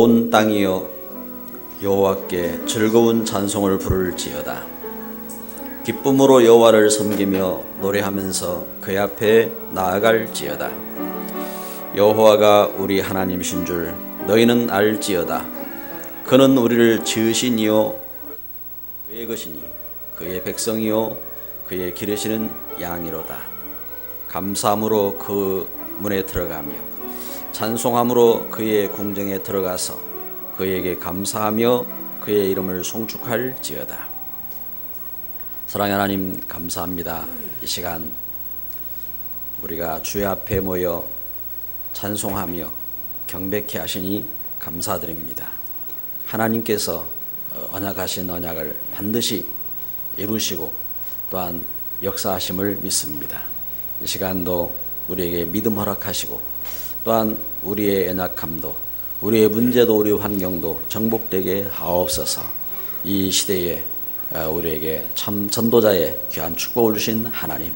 온 땅이여 여호와께 즐거운 찬송을 부를지어다. 기쁨으로 여호와를 섬기며 노래하면서 그의 앞에 나아갈지어다. 여호와가 우리 하나님이신 줄 너희는 알지어다. 그는 우리를 지으신 이요 그의 것이니 그의 백성이요 그의 기르시는 양이로다. 감사함으로 그 문에 들어가며 찬송함으로 그의 궁정에 들어가서 그에게 감사하며 그의 이름을 송축할지어다. 사랑하는 하나님, 감사합니다. 이 시간 우리가 주의 앞에 모여 찬송하며 경배케 하시니 감사드립니다. 하나님께서 언약하신 언약을 반드시 이루시고 또한 역사하심을 믿습니다. 이 시간도 우리에게 믿음 허락하시고 또한 우리의 연약함도 우리의 문제도 우리의 환경도 정복되게 하옵소서. 이 시대에 우리에게 참 전도자의 귀한 축복을 주신 하나님,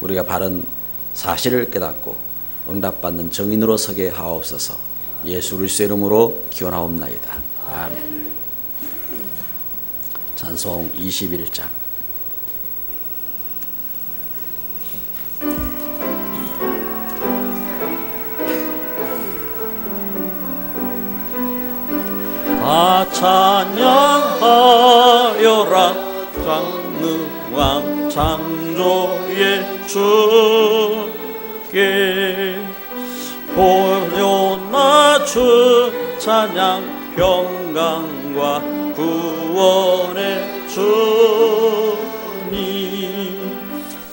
우리가 바른 사실을 깨닫고 응답받는 증인으로 서게 하옵소서. 예수 그리스도의 이름으로 기원하옵나이다. 아멘. 찬송 21장. 다 찬양하여라 장능왕 창조의 주께 보려나 주 찬양 평강과 구원의 주님.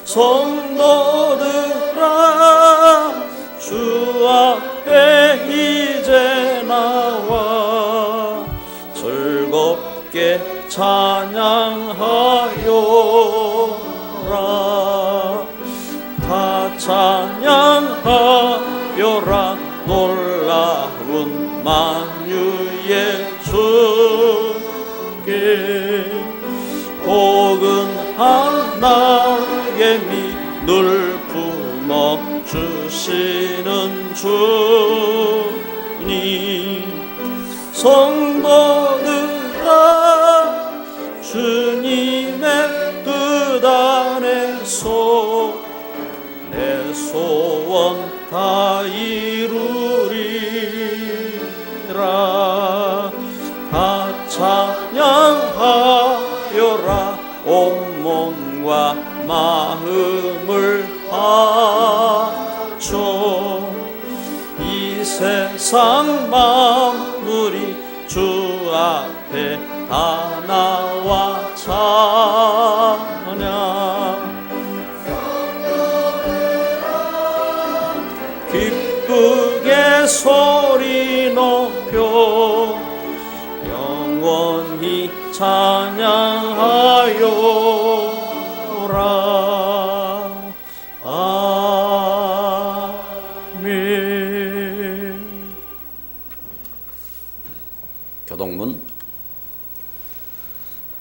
성도들아 주 앞에 이제 나와 즐겁게 찬양하여라. 다 찬양하여라 놀라운 만유의 주께. 포근한 나의 믿을 품어 주시는 주님. 성도들아 주님의 뜻 안에서 내 소원 다 이루리라. 다 찬양하여라 온몸과 마음을 바쳐. 이 세상 만물이 주 앞에 다 나와 찬양. 기쁘게 소리 높여 영원히 찬양하여라. 아멘. 교동문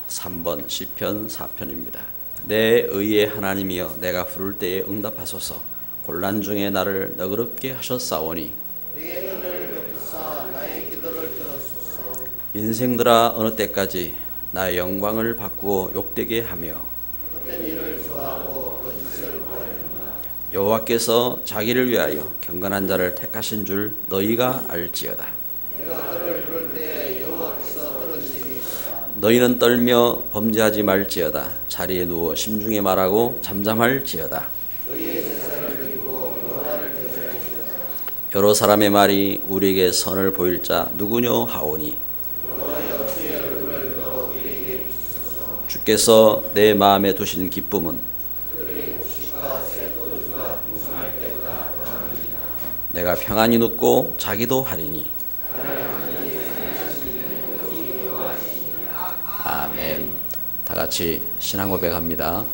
3번 시편 4편입니다. 내 의의 하나님이여 내가 부를 때에 응답하소서. 곤란 중에 나를 너그럽게 하셨사오니 인생들아 어느 때까지 나의 영광을 바꾸어 욕되게 하며 여호와께서 자기를 위하여 경건한 자를 택하신 줄 너희가 알지어다. 너희는 떨며 범죄하지 말지어다. 자리에 누워 심중에 말하고 잠잠할지어다. 여러 사람의 말이 우리에게 선을 보일 자 누구뇨 하오니 주께서 내 마음에 두신 기쁨은 내가 평안히 눕고 자기도 하리니. 아멘. 다 같이 신앙 고백합니다.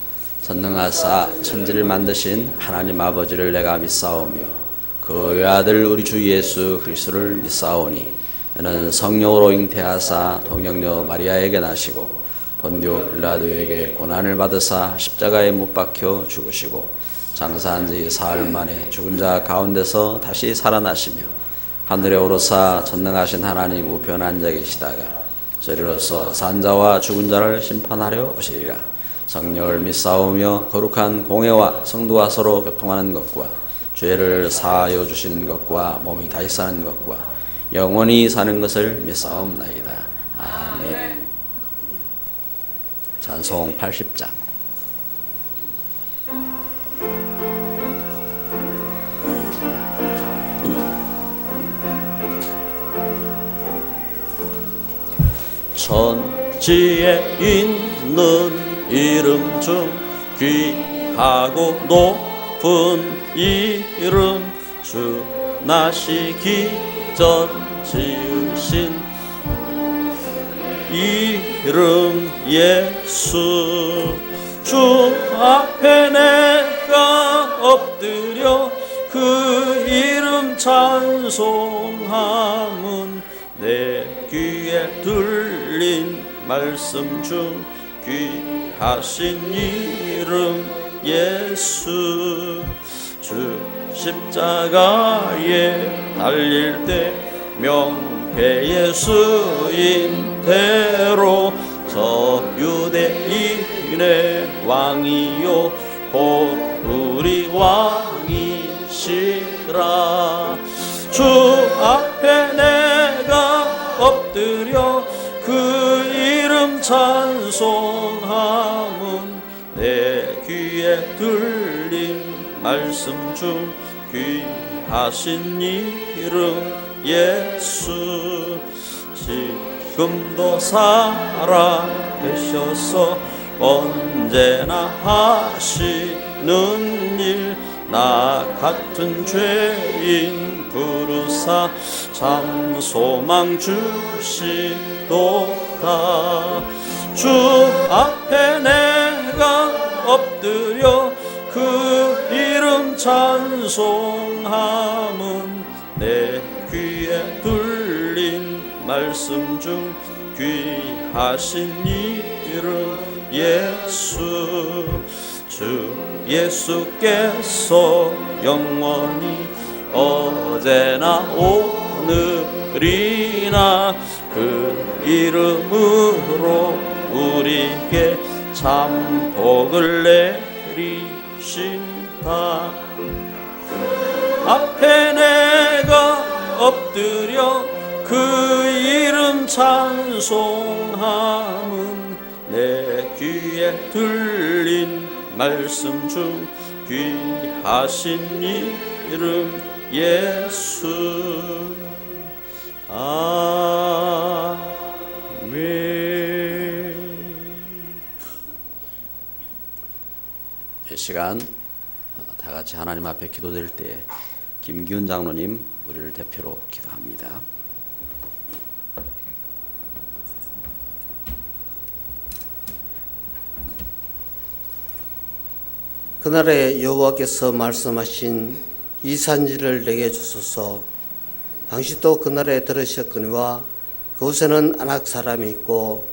전능하사 천지를 만드신 하나님 아버지를 내가 믿사오며 그 외아들 우리 주 예수 그리스도를 믿사오니 이는 성령으로 잉태하사 동정녀 마리아에게 나시고 본디오 빌라도에게 고난을 받으사 십자가에 못 박혀 죽으시고 장사한 지 사흘 만에 죽은 자 가운데서 다시 살아나시며 하늘에 오르사 전능하신 하나님 우편에 앉아 계시다가 저리로서 산자와 죽은 자를 심판하려 오시리라. 성령을 믿사오며 거룩한 공회와 성도와 서로 교통하는 것과 죄를 사하여 주시는 것과 몸이 다시 사는 것과 영원히 사는 것을 믿사옵나이다. 아멘. 찬송 80장. 천지에 있는 이름 중 귀하고 높은 이름, 주 나시기 전 지으신 이름 예수. 주 앞에 내가 엎드려 그 이름 찬송함은 내 귀에 들린 말씀 중 귀하신 이름 예수. 주 십자가에 달릴 때 명패 예수인 대로 저 유대인의 왕이요 곧 우리 왕이시라. 주 앞에 내가 엎드려 그 이름 찬송함은 내 귀에 들린 말씀 중 귀하신 이름 예수. 지금도 살아계셔서 언제나 하시는 일, 나 같은 죄인 부르사 참 소망 주시도다. 주 앞에 내가 엎드려 그 이름 찬송함은 내 귀에 들린 말씀 중 귀하신 이름 예수. 주 예수께서 영원히 어제나 오늘이나 그 이름으로 우리에게 참 복을 내리신다. 앞에 내가 엎드려 그 이름 찬송함은 내 귀에 들린 말씀 중 귀하신 이름 예수. 아멘. 이 시간 다 같이 하나님 앞에 기도드릴 때에 김기훈 장로님 우리를 대표로 기도합니다. 그날에 여호와께서 말씀하신 이 산지를 내게 주소서. 당신도 그날에 들으셨거니와 그곳에는 안악 사람이 있고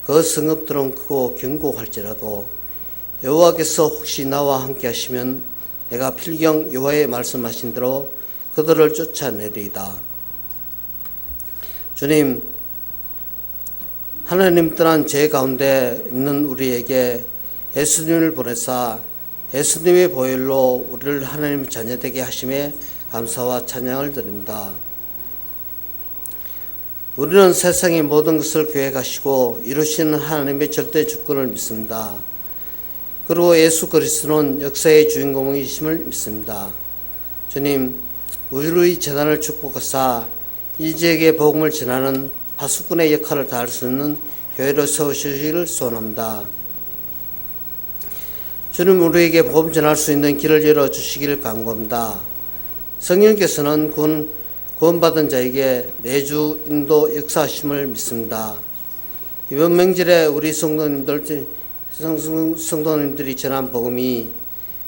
그 성읍들은 크고 견고할지라도 여호와께서 혹시 나와 함께 하시면 내가 필경 여호와의 말씀하신 대로 그들을 쫓아내리이다. 주님, 하나님 떠난 죄 가운데 있는 우리에게 예수님을 보내사 예수님의 보혈로 우리를 하나님 자녀되게 하심에 감사와 찬양을 드립니다. 우리는 세상의 모든 것을 계획하시고 이루시는 하나님의 절대 주권을 믿습니다. 그리고 예수 그리스도는 역사의 주인공이심을 믿습니다. 주님, 우리의 재단을 축복하사 이 지역의 복음을 전하는 파수꾼의 역할을 다할 수 있는 교회로 세우시기를 소원합니다. 주님, 우리에게 복음 전할 수 있는 길을 열어주시기를 간구합니다. 성령께서는 구원받은 자에게 매주 인도 역사하심을 믿습니다. 이번 명절에 우리 성도님들이 전한 복음이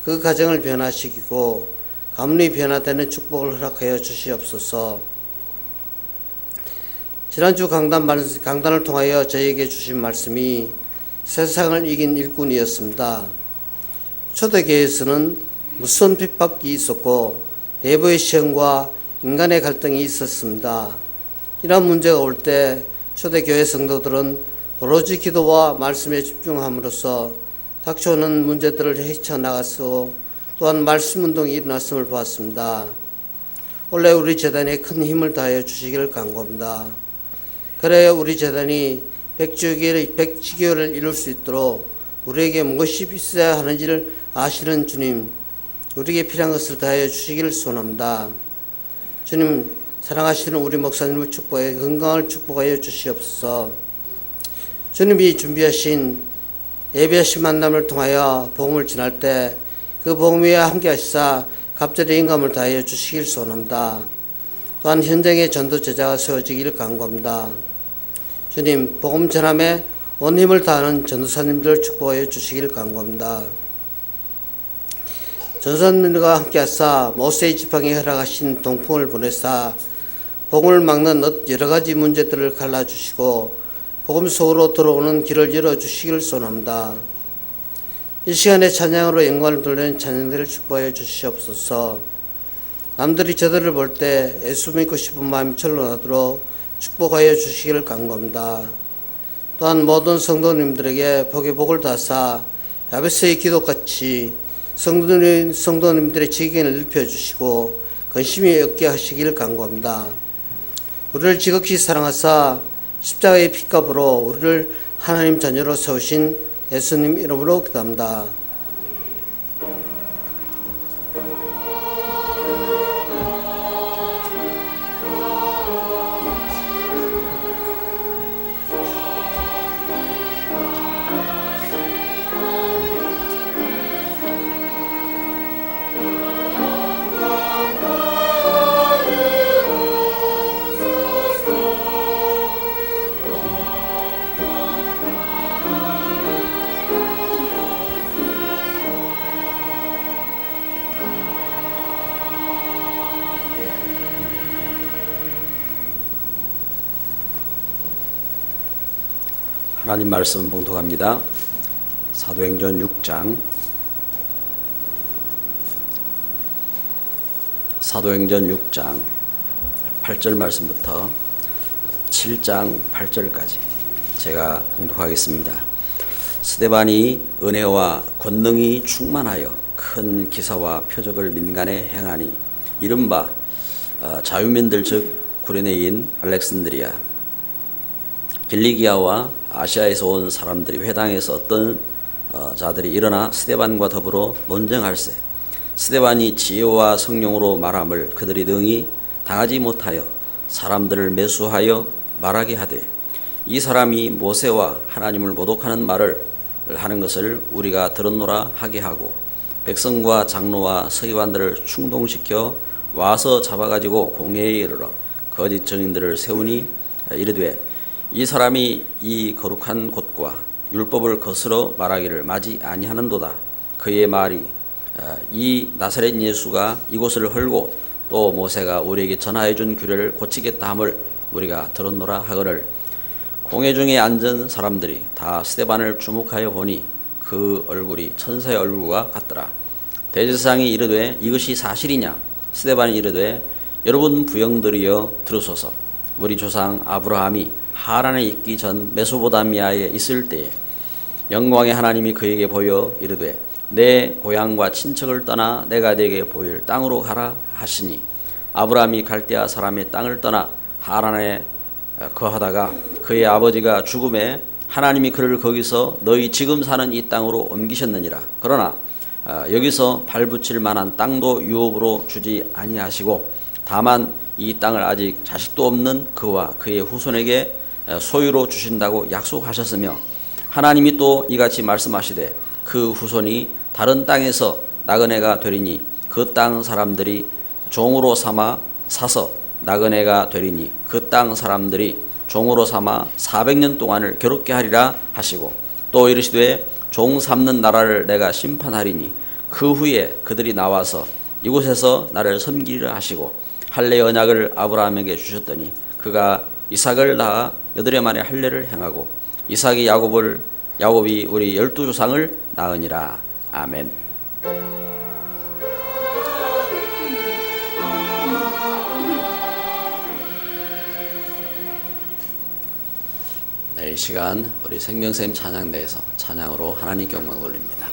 그 가정을 변화시키고 가문이 변화되는 축복을 허락하여 주시옵소서. 지난주 강단을 통하여 저에게 주신 말씀이 세상을 이긴 일꾼이었습니다. 초대교회에서는 무슨 핍박이 있었고 내부의 시험과 인간의 갈등이 있었습니다. 이런 문제가 올 때 초대교회 성도들은 오로지 기도와 말씀에 집중함으로써 닥쳐오는 문제들을 헤쳐나갔고 또한 말씀 운동이 일어났음을 보았습니다. 원래 우리 재단에 큰 힘을 다하여 주시기를 간구합니다. 그래야 우리 재단이 백지교회를 이룰 수 있도록 우리에게 무엇이 있어야 하는지를 아시는 주님, 우리에게 필요한 것을 다하여 주시기를 소원합니다. 주님, 사랑하시는 우리 목사님을 축복해 건강을 축복하여 주시옵소서. 주님이 준비하신 예배하신 만남을 통하여 복음을 전할 때 그 복음 위에 함께 하시사 갑절의 인감을 다하여 주시길 소원합니다. 또한 현장에 전도 제자가 세워지기를 간구합니다. 주님, 복음 전함에 온 힘을 다하는 전도사님들을 축복하여 주시기를 간구합니다. 전도사님들과 함께 하사 모세의 지팡이에 허락하신 동풍을 보내사 복음을 막는 여러 가지 문제들을 갈라주시고 복음 속으로 들어오는 길을 열어주시기를 소원합니다. 이 시간에 찬양으로 영광을 돌리는 찬양들을 축복하여 주시옵소서. 남들이 저들을 볼 때 예수 믿고 싶은 마음이 절로 나도록 축복하여 주시기를 간구합니다. 또한 모든 성도님들에게 복의 복을 다사 야베스의 기도같이 성도님들의 지경을 넓혀주시고 근심이 없게 하시기를 간구합니다. 우리를 지극히 사랑하사 십자가의 피값으로 우리를 하나님 자녀로 세우신 예수님 이름으로 기도합니다. 하나님 말씀 봉독합니다. 사도행전 6장 8절 말씀부터 7장 8절까지 제가 봉독하겠습니다. 스데반이 은혜와 권능이 충만하여 큰 기사와 표적을 민간에 행하니 이른바 자유민들 즉 구레네인 알렉산드리아 길리기아와 아시아에서 온 사람들이 회당에서 어떤 자들이 일어나 스데반과 더불어 논쟁할세 스데반이 지혜와 성령으로 말함을 그들이 능히 당하지 못하여 사람들을 매수하여 말하게 하되 이 사람이 모세와 하나님을 모독하는 말을 하는 것을 우리가 들었노라 하게 하고 백성과 장로와 서기관들을 충동시켜 와서 잡아가지고 공회에 이르러 거짓 증인들을 세우니 이르되 이 사람이 이 거룩한 곳과 율법을 거스러 말하기를 마지 아니하는도다. 그의 말이 이 나사렛 예수가 이곳을 헐고 또 모세가 우리에게 전하여 준 규례를 고치겠다 함을 우리가 들었노라 하거늘 공회 중에 앉은 사람들이 다 스데반을 주목하여 보니 그 얼굴이 천사의 얼굴과 같더라. 대제사장이 이르되 이것이 사실이냐? 스데반이 이르되 여러분 부영들이여 들으소서. 우리 조상 아브라함이 하란에 있기 전 메소포타미아에 있을 때에 영광의 하나님이 그에게 보여 이르되 내 고향과 친척을 떠나 내가 네게 보일 땅으로 가라 하시니 아브라함이 갈대아 사람의 땅을 떠나 하란에 거하다가 그의 아버지가 죽음에 하나님이 그를 거기서 너희 지금 사는 이 땅으로 옮기셨느니라. 그러나 여기서 발붙일 만한 땅도 유업으로 주지 아니하시고 다만 이 땅을 아직 자식도 없는 그와 그의 후손에게 소유로 주신다고 약속하셨으며 하나님이 또 이같이 말씀하시되 그 후손이 다른 땅에서 나그네가 되리니 그 땅 사람들이 종으로 삼아 사서 나그네가 되리니 그 땅 사람들이 종으로 삼아 400년 동안을 괴롭게 하리라 하시고 또 이르시되 종 삼는 나라를 내가 심판하리니 그 후에 그들이 나와서 이곳에서 나를 섬기리라 하시고 할례 언약을 아브라함에게 주셨더니 그가 이삭을 낳아 8해 만에 할례를 행하고 이삭이 야곱이 우리 12조상을 낳으니라. 아멘. 시간 우리 생명샘 찬양대에서 찬양으로 하나님께 영광 돌립니다.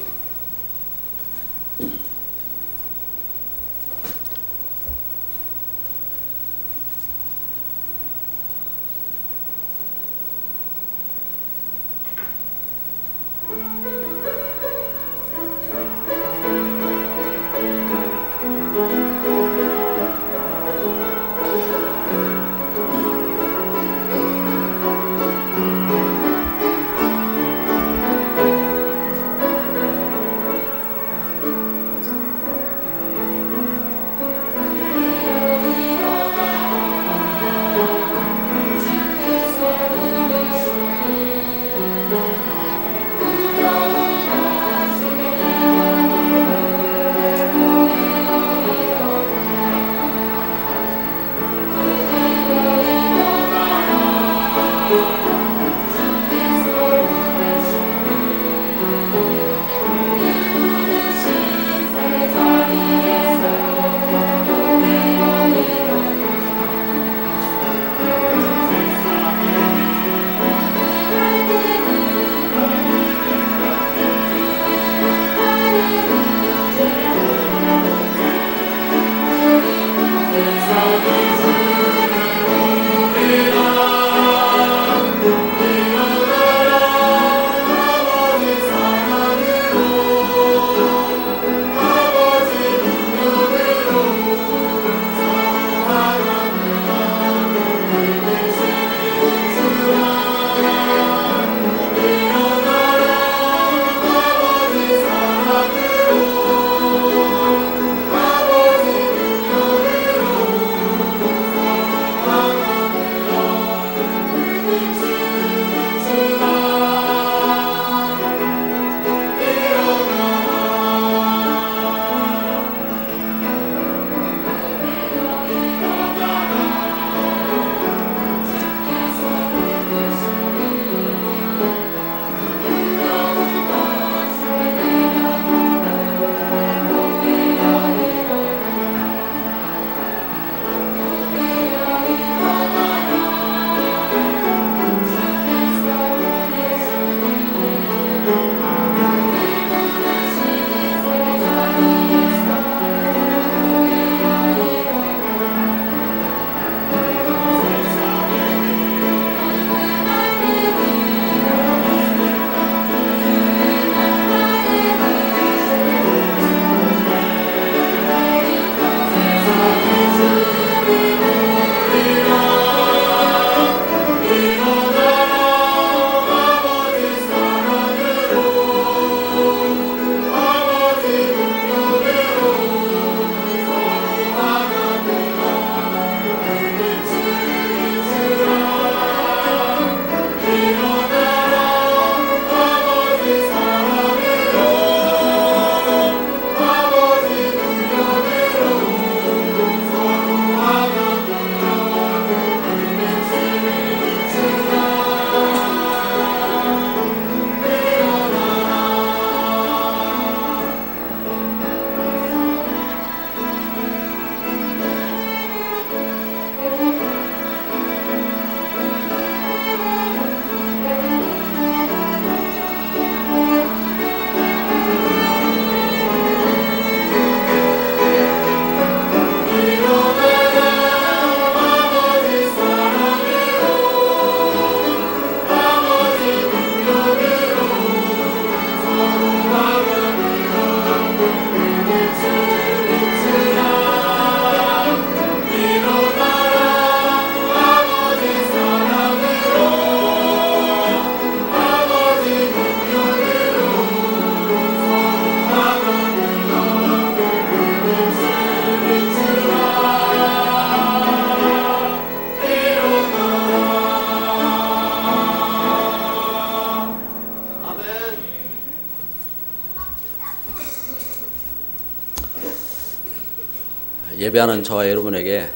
예배하는 저와 여러분에게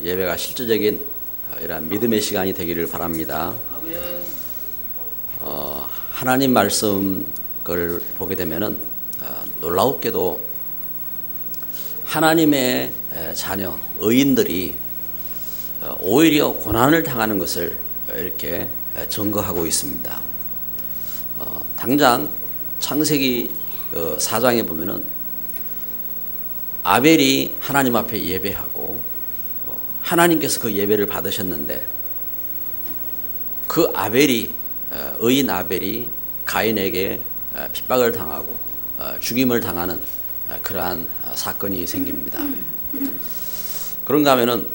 예배가 실질적인 이러한 믿음의 시간이 되기를 바랍니다. 하나님 말씀을 보게 되면은 놀라웠게도 하나님의 자녀 의인들이 오히려 고난을 당하는 것을 이렇게 증거하고 있습니다. 당장 창세기 4장에 보면은 아벨이 하나님 앞에 예배하고 하나님께서 그 예배를 받으셨는데 그 아벨이 의인 아벨이 가인에게 핍박을 당하고 죽임을 당하는 그러한 사건이 생깁니다. 그런가 하면은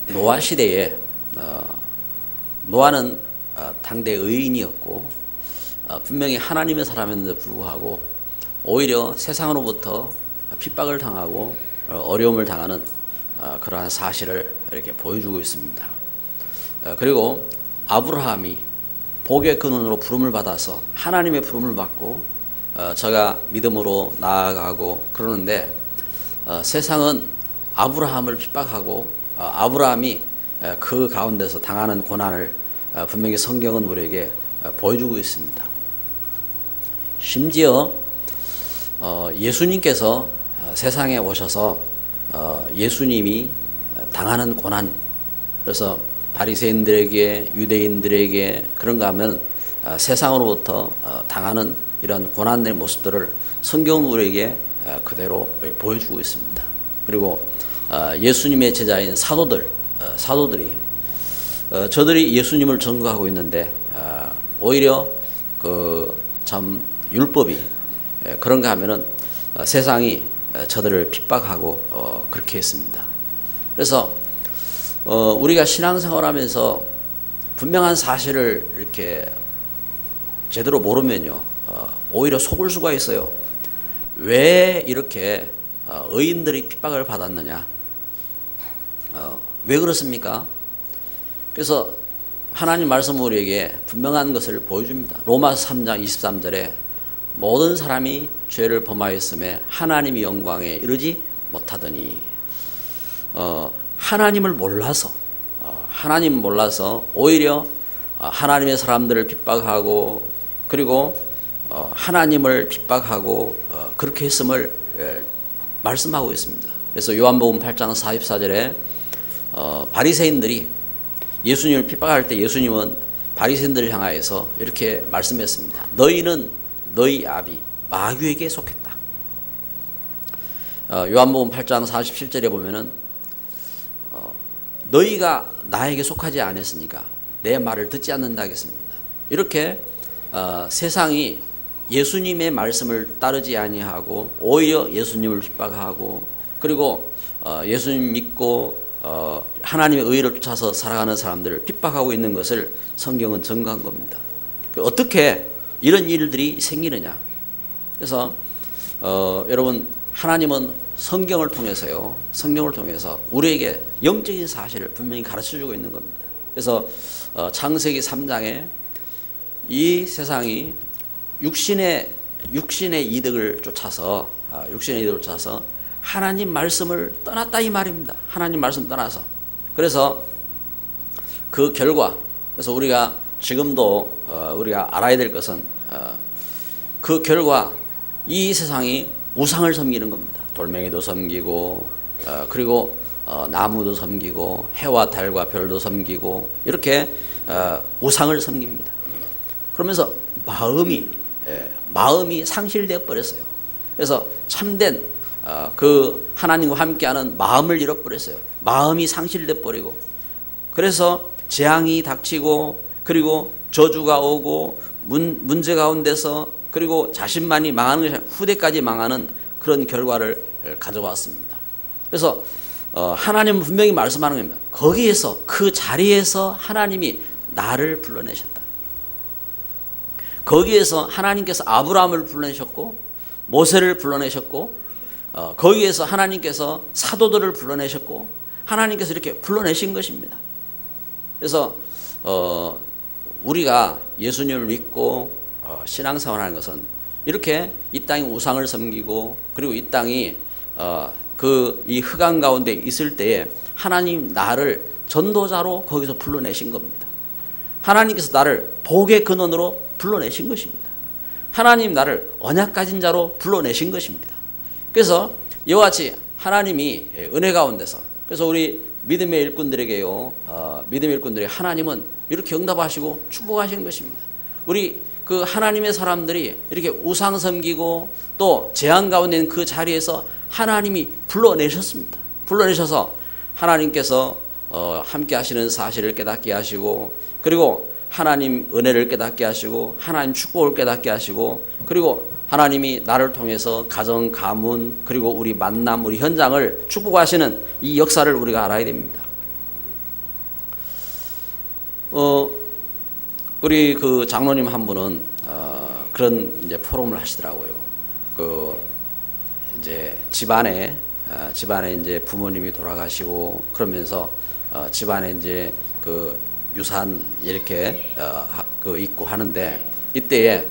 노아 시대에 노아는 당대 의인이었고 분명히 하나님의 사람인데도 불구하고 오히려 세상으로부터 핍박을 당하고 어려움을 당하는 그러한 사실을 이렇게 보여주고 있습니다. 그리고 아브라함이 복의 근원으로 부름을 받아서 하나님의 부름을 받고 저가 믿음으로 나아가고 그러는데 세상은 아브라함을 핍박하고 아브라함이 그 가운데서 당하는 고난을 분명히 성경은 우리에게 보여주고 있습니다. 심지어 예수님께서 세상에 오셔서 예수님이 당하는 고난, 그래서 바리새인들에게 유대인들에게 그런가 하면 세상으로부터 당하는 이런 고난의 모습들을 성경은 우리에게 그대로 보여주고 있습니다. 그리고 예수님의 제자인 사도들이 저들이 예수님을 증거하고 있는데 오히려 그 참 율법이 그런가 하면은 세상이 저들을 핍박하고 그렇게 했습니다. 그래서 우리가 신앙생활하면서 분명한 사실을 이렇게 제대로 모르면요 오히려 속을 수가 있어요. 왜 이렇게 의인들이 핍박을 받았느냐? 왜 그렇습니까? 그래서 하나님 말씀 우리에게 분명한 것을 보여줍니다. 로마서 3장 23절에 모든 사람이 죄를 범하였음에 하나님의 영광에 이르지 못하더니 하나님을 몰라서 오히려 하나님의 사람들을 핍박하고 그리고 하나님을 핍박하고 그렇게 했음을 말씀하고 있습니다. 그래서 요한복음 8장 44절에 바리새인들이 예수님을 핍박할 때 예수님은 바리새인들을 향하여서 이렇게 말씀했습니다. 너희는 너희 아비 마귀에게 속했다. 요한복음 8장 47절에 보면은 너희가 나에게 속하지 않았으니까 내 말을 듣지 않는다 하겠습니다. 이렇게 세상이 예수님의 말씀을 따르지 아니하고 오히려 예수님을 핍박하고 그리고 예수님 믿고 하나님의 의를 쫓아서 살아가는 사람들을 핍박하고 있는 것을 성경은 증거한 겁니다. 어떻게 이런 일들이 생기느냐? 그래서 여러분 하나님은 성경을 통해서 우리에게 영적인 사실을 분명히 가르쳐주고 있는 겁니다. 그래서 창세기 3장에 이 세상이 육신의 이득을 쫓아서 하나님 말씀을 떠났다 이 말입니다. 하나님 말씀 떠나서. 그래서 그 결과, 그래서 우리가 지금도 우리가 알아야 될 것은 그 결과 이 세상이 우상을 섬기는 겁니다. 돌멩이도 섬기고 그리고 나무도 섬기고 해와 달과 별도 섬기고 이렇게 우상을 섬깁니다. 그러면서 마음이 상실되어 버렸어요. 그래서 참된 그 하나님과 함께하는 마음을 잃어버렸어요. 마음이 상실돼 버리고 그래서 재앙이 닥치고 그리고 저주가 오고 문제 가운데서 그리고 자신만이 망하는 것이 후대까지 망하는 그런 결과를 가져왔습니다. 그래서 하나님은 분명히 말씀하는 겁니다. 거기에서 그 자리에서 하나님이 나를 불러내셨다. 거기에서 하나님께서 아브라함을 불러내셨고 모세를 불러내셨고 거기에서 하나님께서 사도들을 불러내셨고 하나님께서 이렇게 불러내신 것입니다. 그래서 우리가 예수님을 믿고 신앙생활하는 것은 이렇게 이 땅에 우상을 섬기고 그리고 이 땅이 이 흑암 가운데 있을 때에 하나님 나를 전도자로 거기서 불러내신 겁니다. 하나님께서 나를 복의 근원으로 불러내신 것입니다. 하나님 나를 언약 가진 자로 불러내신 것입니다. 그래서 이와 같이 하나님이 은혜 가운데서 그래서 우리 믿음의 일꾼들에게요, 믿음의 일꾼들에게 하나님은 이렇게 응답하시고 축복하시는 것입니다. 우리 그 하나님의 사람들이 이렇게 우상 섬기고 또 재앙 가운데 있는 그 자리에서 하나님이 불러내셨습니다. 불러내셔서 하나님께서 함께 하시는 사실을 깨닫게 하시고, 그리고 하나님 은혜를 깨닫게 하시고, 하나님 축복을 깨닫게 하시고, 그리고 하나님이 나를 통해서 가정, 가문, 그리고 우리 만남, 우리 현장을 축복하시는 이 역사를 우리가 알아야 됩니다. 우리 그 장로님 한 분은 그런 이제 포럼을 하시더라고요. 그 이제 집안에 이제 부모님이 돌아가시고 그러면서 집안에 이제 그 유산 이렇게 그 있고 하는데, 이때에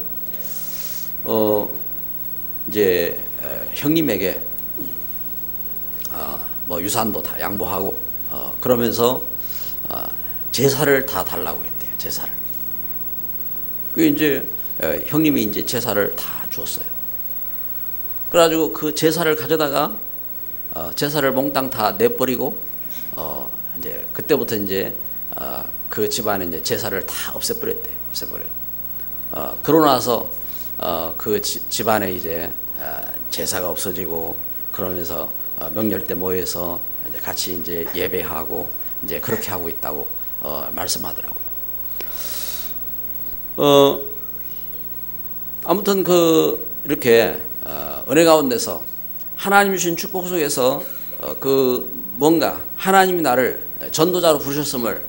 이제 형님에게 뭐 유산도 다 양보하고 그러면서 제사를 다 달라고 했대요. 제사를. 그 이제 형님이 이제 제사를 다 주었어요. 그래가지고 그 제사를 가져다가 제사를 몽땅 다 내버리고 이제 그때부터 이제 그 집안에 이제 제사를 다 없애버렸대요. 없애버려. 그러고 나서 그 집안에 이제 제사가 없어지고 그러면서 명절 때 모여서 이제 같이 이제 예배하고 이제 그렇게 하고 있다고 말씀하더라고요. 아무튼 이렇게 은혜 가운데서 하나님 주신 축복 속에서 그 뭔가 하나님이 나를 전도자로 부르셨음을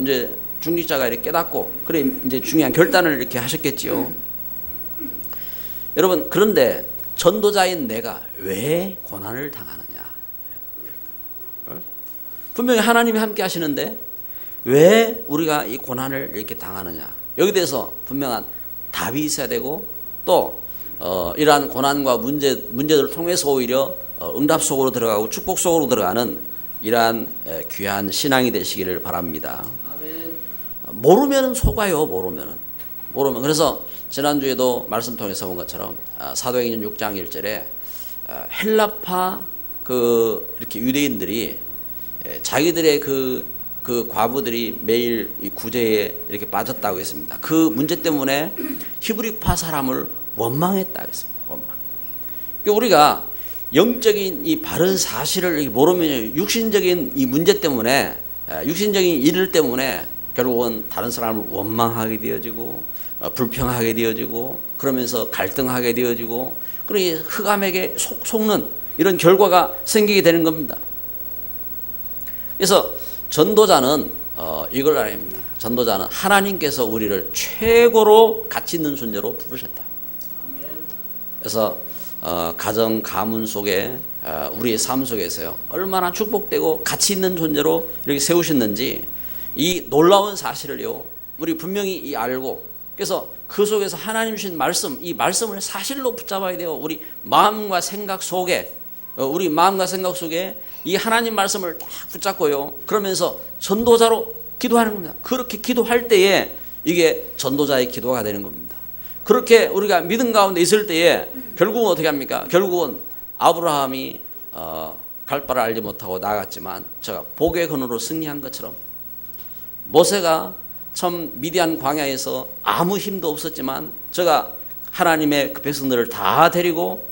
이제 중직자가 이렇게 깨닫고, 그래 이제 중요한 결단을 이렇게 하셨겠지요. 여러분, 그런데 전도자인 내가 왜 고난을 당하느냐? 분명히 하나님이 함께 하시는데 왜 우리가 이 고난을 이렇게 당하느냐? 여기 대해서 분명한 답이 있어야 되고, 또 이러한 고난과 문제들을 통해서 오히려 응답 속으로 들어가고 축복 속으로 들어가는 이러한 귀한 신앙이 되시기를 바랍니다. 아멘. 모르면 속아요. 모르면. 그래서 지난주에도 말씀 통해서 본 것처럼 사도행전 6장 1절에 헬라파 이렇게 유대인들이 자기들의 그 과부들이 매일 이 구제에 이렇게 빠졌다고 했습니다. 그 문제 때문에 히브리파 사람을 원망했다고 했습니다. 원망. 그러니까 우리가 영적인 이 바른 사실을 모르면 육신적인 이 문제 때문에, 육신적인 일 때문에 결국은 다른 사람을 원망하게 되어지고 불평하게 되어지고 그러면서 갈등하게 되어지고, 그러니 흑암에게 속는 이런 결과가 생기게 되는 겁니다. 그래서 전도자는 이걸 알아야 합니다. 전도자는 하나님께서 우리를 최고로 가치 있는 존재로 부르셨다. 그래서 가정, 가문 속에 우리의 삶 속에서요, 얼마나 축복되고 가치 있는 존재로 이렇게 세우셨는지 이 놀라운 사실을요, 우리 분명히 알고, 그래서 그 속에서 하나님 주신 말씀, 이 말씀을 사실로 붙잡아야 돼요. 우리 마음과 생각 속에 이 하나님 말씀을 딱 붙잡고요, 그러면서 전도자로 기도하는 겁니다. 그렇게 기도할 때에 이게 전도자의 기도가 되는 겁니다. 그렇게 우리가 믿음 가운데 있을 때에 결국은 어떻게 합니까? 결국은 아브라함이 갈 바를 알지 못하고 나갔지만 제가 복의 근으로 승리한 것처럼, 모세가 참 미디안 광야에서 아무 힘도 없었지만 제가 하나님의 그 백성들을 다 데리고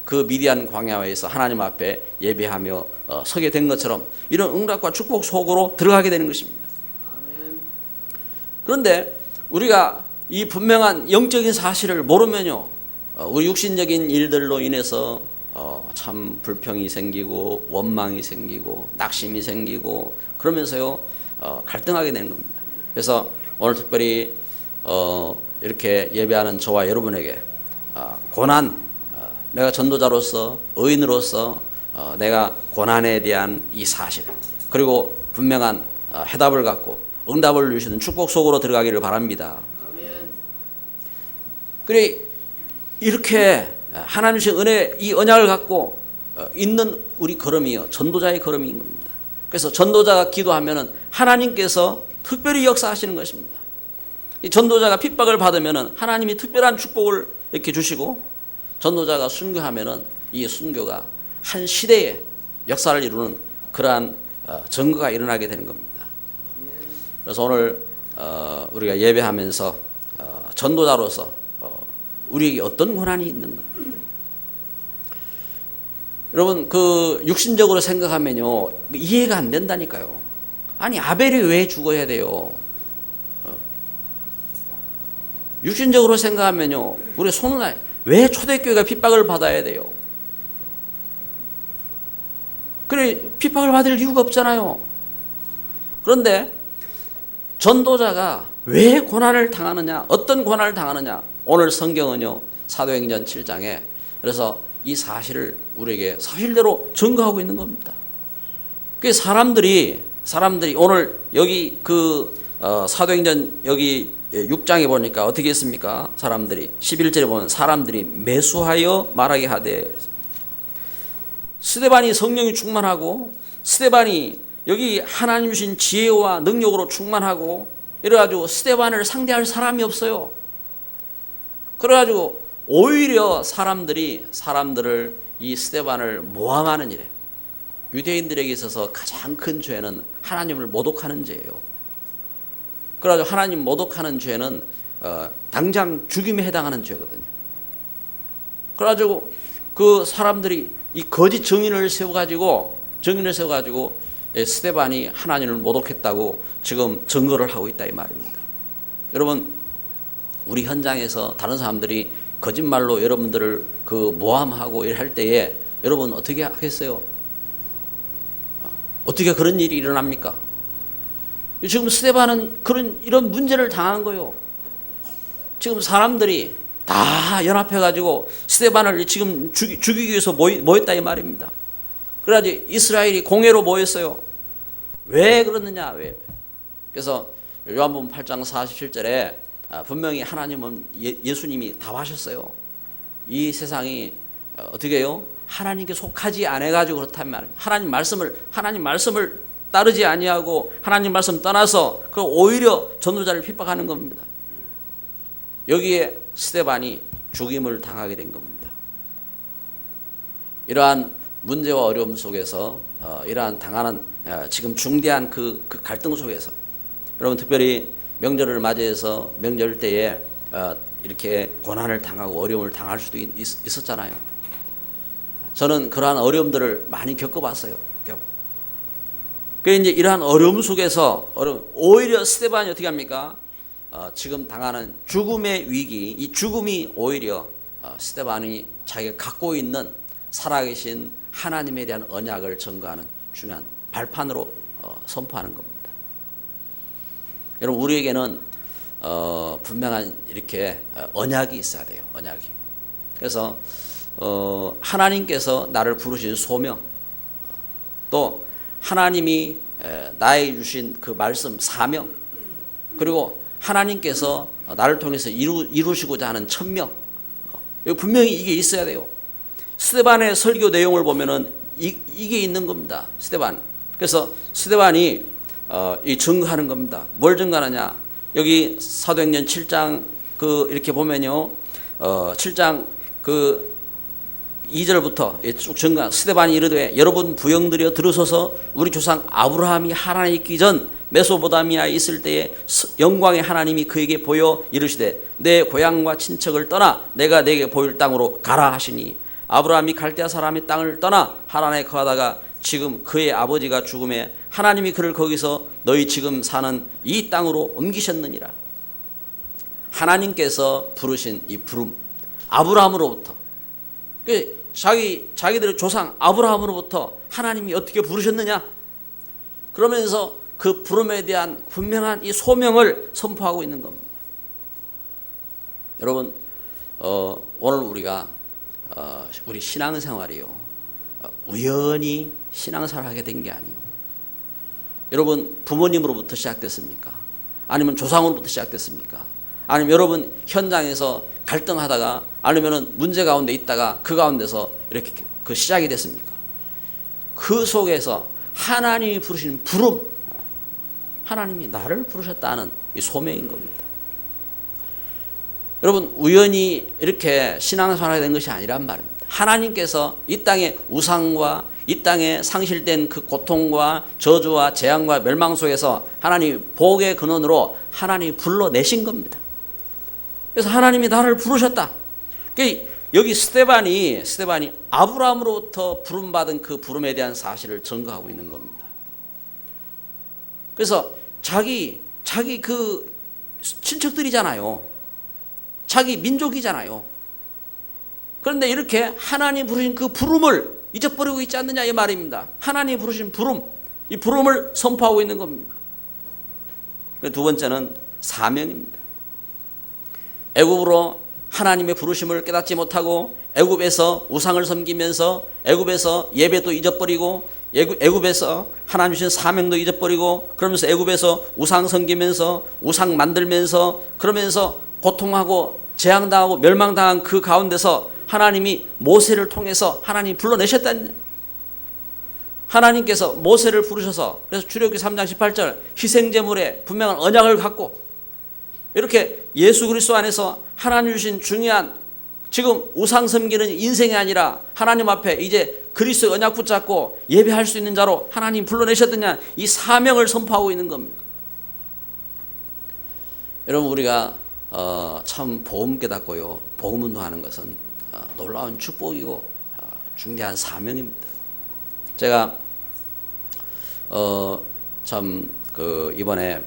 그 미디안 광야에서 하나님 앞에 예배하며 서게 된 것처럼 이런 응답과 축복 속으로 들어가게 되는 것입니다. 그런데 우리가 이 분명한 영적인 사실을 모르면요, 우리 육신적인 일들로 인해서 참 불평이 생기고 원망이 생기고 낙심이 생기고 그러면서요 갈등하게 되는 겁니다. 그래서 오늘 특별히 이렇게 예배하는 저와 여러분에게 고난, 내가 전도자로서 의인으로서 내가 고난에 대한 이 사실, 그리고 분명한 해답을 갖고 응답을 주시는 축복 속으로 들어가기를 바랍니다. 그래 이렇게 하나님 주신 은혜, 이 언약을 갖고 있는 우리 걸음이요, 전도자의 걸음인 겁니다. 그래서 전도자가 기도하면은 하나님께서 특별히 역사하시는 것입니다. 이 전도자가 핍박을 받으면은 하나님이 특별한 축복을 이렇게 주시고, 전도자가 순교하면은 이 순교가 한 시대의 역사를 이루는 그러한 증거가 일어나게 되는 겁니다. 그래서 오늘 우리가 예배하면서 전도자로서 우리에게 어떤 권한이 있는가? 여러분 그 육신적으로 생각하면요 이해가 안 된다니까요. 아니 아벨이 왜 죽어야 돼요? 육신적으로 생각하면요 우리 손은 왜 초대교회가 핍박을 받아야 돼요? 그래 핍박을 받을 이유가 없잖아요. 그런데 전도자가 왜 고난을 당하느냐, 어떤 고난을 당하느냐, 오늘 성경은요 사도행전 7장에 그래서 이 사실을 우리에게 사실대로 증거하고 있는 겁니다. 그 사람들이 오늘 여기 사도행전 여기 6장에 보니까 어떻게 했습니까? 사람들이 11절에 보면 사람들이 매수하여 말하게 하되, 스데반이 성령이 충만하고 스데반이 여기 하나님 주신 지혜와 능력으로 충만하고 이래가지고 스데반을 상대할 사람이 없어요. 그래가지고 오히려 사람들을 이 스데반을 모함하는 일에, 유대인들에게 있어서 가장 큰 죄는 하나님을 모독하는 죄예요. 그래가지고 하나님 모독하는 죄는 당장 죽임에 해당하는 죄거든요. 그래가지고 그 사람들이 이 거짓 증인을 세워가지고 스데반이 하나님을 모독했다고 지금 증거를 하고 있다 이 말입니다. 여러분 우리 현장에서 다른 사람들이 거짓말로 여러분들을 그 모함하고 할 때에 여러분 어떻게 하겠어요? 어떻게 그런 일이 일어납니까? 지금 스데반은 이런 문제를 당한 거예요. 지금 사람들이 다 연합해가지고 스데반을 지금 죽이기 위해서 모였다 이 말입니다. 그래야지 이스라엘이 공회로 모였어요. 왜 그러느냐? 왜? 그래서 요한복음 8장 47절에 분명히 하나님은 예수님이 답하셨어요. 이 세상이 어떻게 해요? 하나님께 속하지 않아가지고 그렇다는 말입니다. 하나님 말씀을 따르지 아니하고 하나님 말씀 떠나서 그 오히려 전도자를 핍박하는 겁니다. 여기에 스데반이 죽임을 당하게 된 겁니다. 이러한 문제와 어려움 속에서 이러한 당하는 지금 중대한 그 갈등 속에서 여러분 특별히 명절을 맞이해서 명절 때에 이렇게 고난을 당하고 어려움을 당할 수도 있었잖아요. 저는 그러한 어려움들을 많이 겪어봤어요. 그래서 이제 이러한 어려움 속에서 오히려 스데반이 어떻게 합니까? 지금 당하는 죽음의 위기, 이 죽음이 오히려 스데반이 자기가 갖고 있는 살아계신 하나님에 대한 언약을 증거하는 중요한 발판으로 선포하는 겁니다. 여러분 우리에게는 분명한 이렇게 언약이 있어야 돼요. 언약이. 그래서 하나님께서 나를 부르신 소명, 또 하나님이 나에게 주신 그 말씀 사명, 그리고 하나님께서 나를 통해서 이루시고자 하는 천명, 분명히 이게 있어야 돼요. 스데반의 설교 내용을 보면은 이게 있는 겁니다. 스데반. 그래서 스데반이 이 증거하는 겁니다. 뭘 증거하느냐? 여기 사도행전 7장 이렇게 보면요, 7장 2절부터 쭉 증거. 스데반이 이르되 여러분 부형들이여 들으소서. 우리 조상 아브라함이 하나님 있기 전 메소포타미아에 있을 때에 영광의 하나님이 그에게 보여 이르시되 내 고향과 친척을 떠나 내가 내게 보일 땅으로 가라 하시니, 아브라함이 갈대아 사람의 땅을 떠나 하란에 거하다가 지금 그의 아버지가 죽음에 하나님이 그를 거기서 너희 지금 사는 이 땅으로 옮기셨느니라. 하나님께서 부르신 이 부름, 아브라함으로부터, 자기들의 조상 아브라함으로부터 하나님이 어떻게 부르셨느냐? 그러면서 그 부름에 대한 분명한 이 소명을 선포하고 있는 겁니다. 여러분 오늘 우리가 우리 신앙생활이요 우연히 신앙생활을 하게 된 게 아니에요. 여러분 부모님으로부터 시작됐습니까? 아니면 조상으로부터 시작됐습니까? 아니면 여러분 현장에서 갈등하다가 아니면 문제 가운데 있다가 그 가운데서 이렇게 그 시작이 됐습니까? 그 속에서 하나님이 부르신 부름, 하나님이 나를 부르셨다는 이 소명인 겁니다. 여러분 우연히 이렇게 신앙생활하게 된 것이 아니란 말입니다. 하나님께서 이 땅에 우상과 이 땅에 상실된 그 고통과 저주와 재앙과 멸망 속에서 하나님 복의 근원으로 하나님이 불러내신 겁니다. 그래서 하나님이 나를 부르셨다. 여기 스데반이 아브라함으로부터 부름받은 그 부름에 대한 사실을 증거하고 있는 겁니다. 그래서 자기 그 친척들이잖아요. 자기 민족이잖아요. 그런데 이렇게 하나님 부르신 그 부름을 잊어버리고 있지 않느냐 이 말입니다. 하나님 부르신 부름, 이 부름을 선포하고 있는 겁니다. 두 번째는 사명입니다. 애굽으로 하나님의 부르심을 깨닫지 못하고 애굽에서 우상을 섬기면서 애굽에서 예배도 잊어버리고 애굽에서 하나님 주신 사명도 잊어버리고 그러면서 애굽에서 우상 섬기면서 우상 만들면서 그러면서 고통하고 재앙당하고 멸망당한 그 가운데서 하나님이 모세를 통해서 하나님이 불러내셨다는, 하나님께서 모세를 부르셔서, 그래서 출애굽기 3장 18절 희생제물에 분명한 언약을 갖고 이렇게 예수 그리스도 안에서 하나님 주신 중요한, 지금 우상 섬기는 인생이 아니라 하나님 앞에 이제 그리스도의 언약 붙잡고 예배할 수 있는 자로 하나님 불러내셨느냐, 이 사명을 선포하고 있는 겁니다. 여러분, 우리가 참 복음 깨닫고요, 복음 운동하는 것은 놀라운 축복이고 중대한 사명입니다. 제가 참 이번에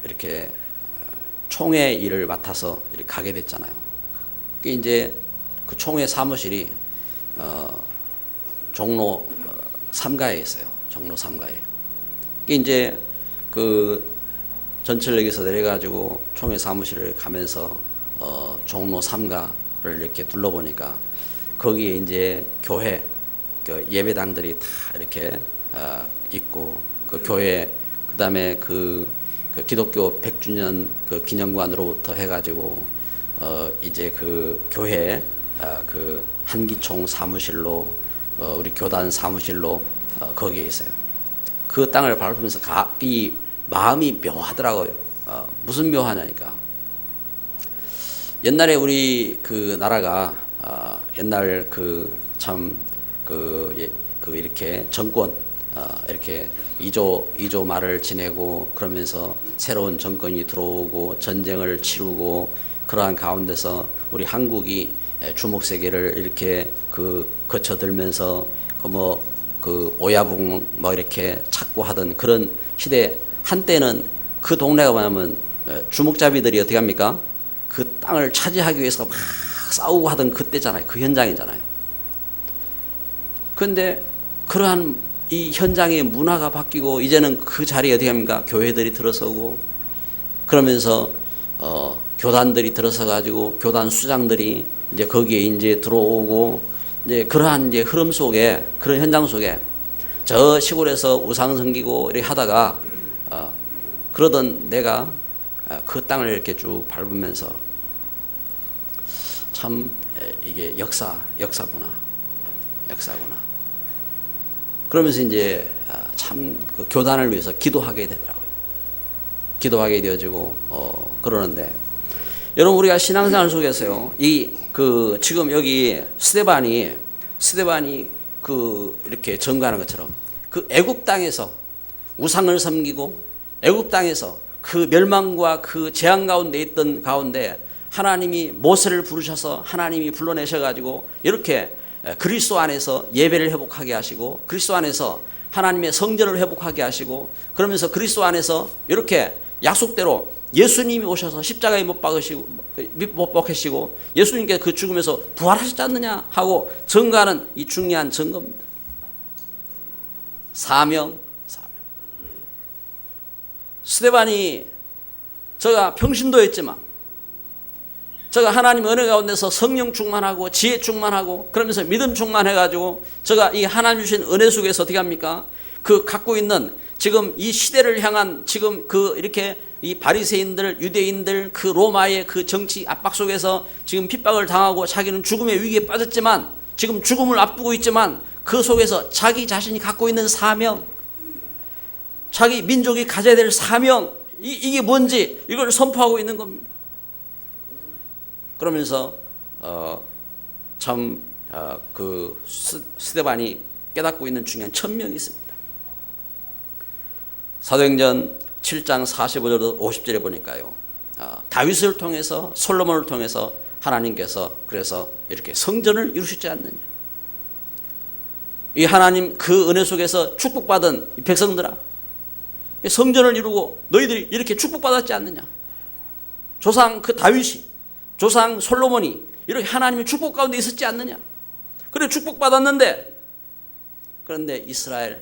이렇게 총회 일을 맡아서 이렇게 가게 됐잖아요. 이제 그 총회 사무실이 종로 3가에 있어요. 종로 3가에. 이제 그 전철역에서 내려가지고 총회 사무실을 가면서 종로 3가를 이렇게 둘러보니까 거기에 이제 교회 예배당들이 다 이렇게 있고, 그 교회, 그 다음에 그 기독교 100주년 그 기념관으로부터 해가지고 이제 그 교회 그 한기총 사무실로 우리 교단 사무실로 거기에 있어요. 그 땅을 밟으면서 이 마음이 묘하더라고요. 무슨 묘하냐니까, 옛날에 우리 그 나라가 옛날 이렇게 정권 이렇게 2조 말을 지내고 그러면서 새로운 정권이 들어오고 전쟁을 치르고 그러한 가운데서 우리 한국이 주목세계를 이렇게 거쳐들면서 오야붕 이렇게 찾고 하던 그런 시대, 한때는 그 동네가 뭐냐면 주목잡이들이 어떻게 합니까? 그 땅을 차지하기 위해서 막 싸우고 하던 그때잖아요. 그 현장이잖아요. 그런데 그러한 이 현장의 문화가 바뀌고 이제는 그 자리에 어떻게 합니까? 교회들이 들어서고 그러면서 교단들이 들어서 가지고 교단 수장들이 이제 거기에 이제 들어오고, 이제 그러한 이제 흐름 속에, 그런 현장 속에 저 시골에서 우상 섬기고 이렇게 하다가 그러던 내가 그 땅을 이렇게 쭉 밟으면서 참 이게 역사구나. 그러면서 이제 참 그 교단을 위해서 기도하게 되더라고요. 기도하게 되어지고 그러는데, 여러분, 우리가 신앙생활 속에서요, 지금 여기 스데반이 이렇게 증거하는 것처럼 그 애굽 땅에서 우상을 섬기고 애굽 땅에서 그 멸망과 그 재앙 가운데 있던 가운데 하나님이 모세를 부르셔서 하나님이 불러내셔가지고 이렇게 그리스도 안에서 예배를 회복하게 하시고 그리스도 안에서 하나님의 성전을 회복하게 하시고, 그러면서 그리스도 안에서 이렇게 약속대로 예수님이 오셔서 십자가에 못 박히시고 예수님께 그 죽음에서 부활하셨지 않느냐 하고 증거하는 이 중요한 증거입니다. 사명. 스데반이 저가 평신도였지만 저가 하나님 은혜 가운데서 성령 충만하고 지혜 충만하고 그러면서 믿음 충만해가지고 저가 이 하나님 주신 은혜 속에서 어떻게 합니까? 그 갖고 있는 지금 이 시대를 향한 지금 이렇게 이 바리새인들, 유대인들, 그 로마의 그 정치 압박 속에서 지금 핍박을 당하고 자기는 죽음의 위기에 빠졌지만 지금 죽음을 앞두고 있지만 그 속에서 자기 자신이 갖고 있는 사명, 자기 민족이 가져야 될 사명, 이게 뭔지 이걸 선포하고 있는 겁니다. 그러면서 참 그 스데반이 깨닫고 있는 중요한 천명이 있습니다. 사도행전 7장 45절 50절에 보니까요, 다윗을 통해서 솔로몬을 통해서 하나님께서 그래서 이렇게 성전을 이루시지 않느냐. 이 하나님 그 은혜 속에서 축복받은 이 백성들아, 성전을 이루고 너희들이 이렇게 축복받았지 않느냐. 조상 그 다윗이, 조상 솔로몬이 이렇게 하나님의 축복 가운데 있었지 않느냐. 그래 축복받았는데, 그런데 이스라엘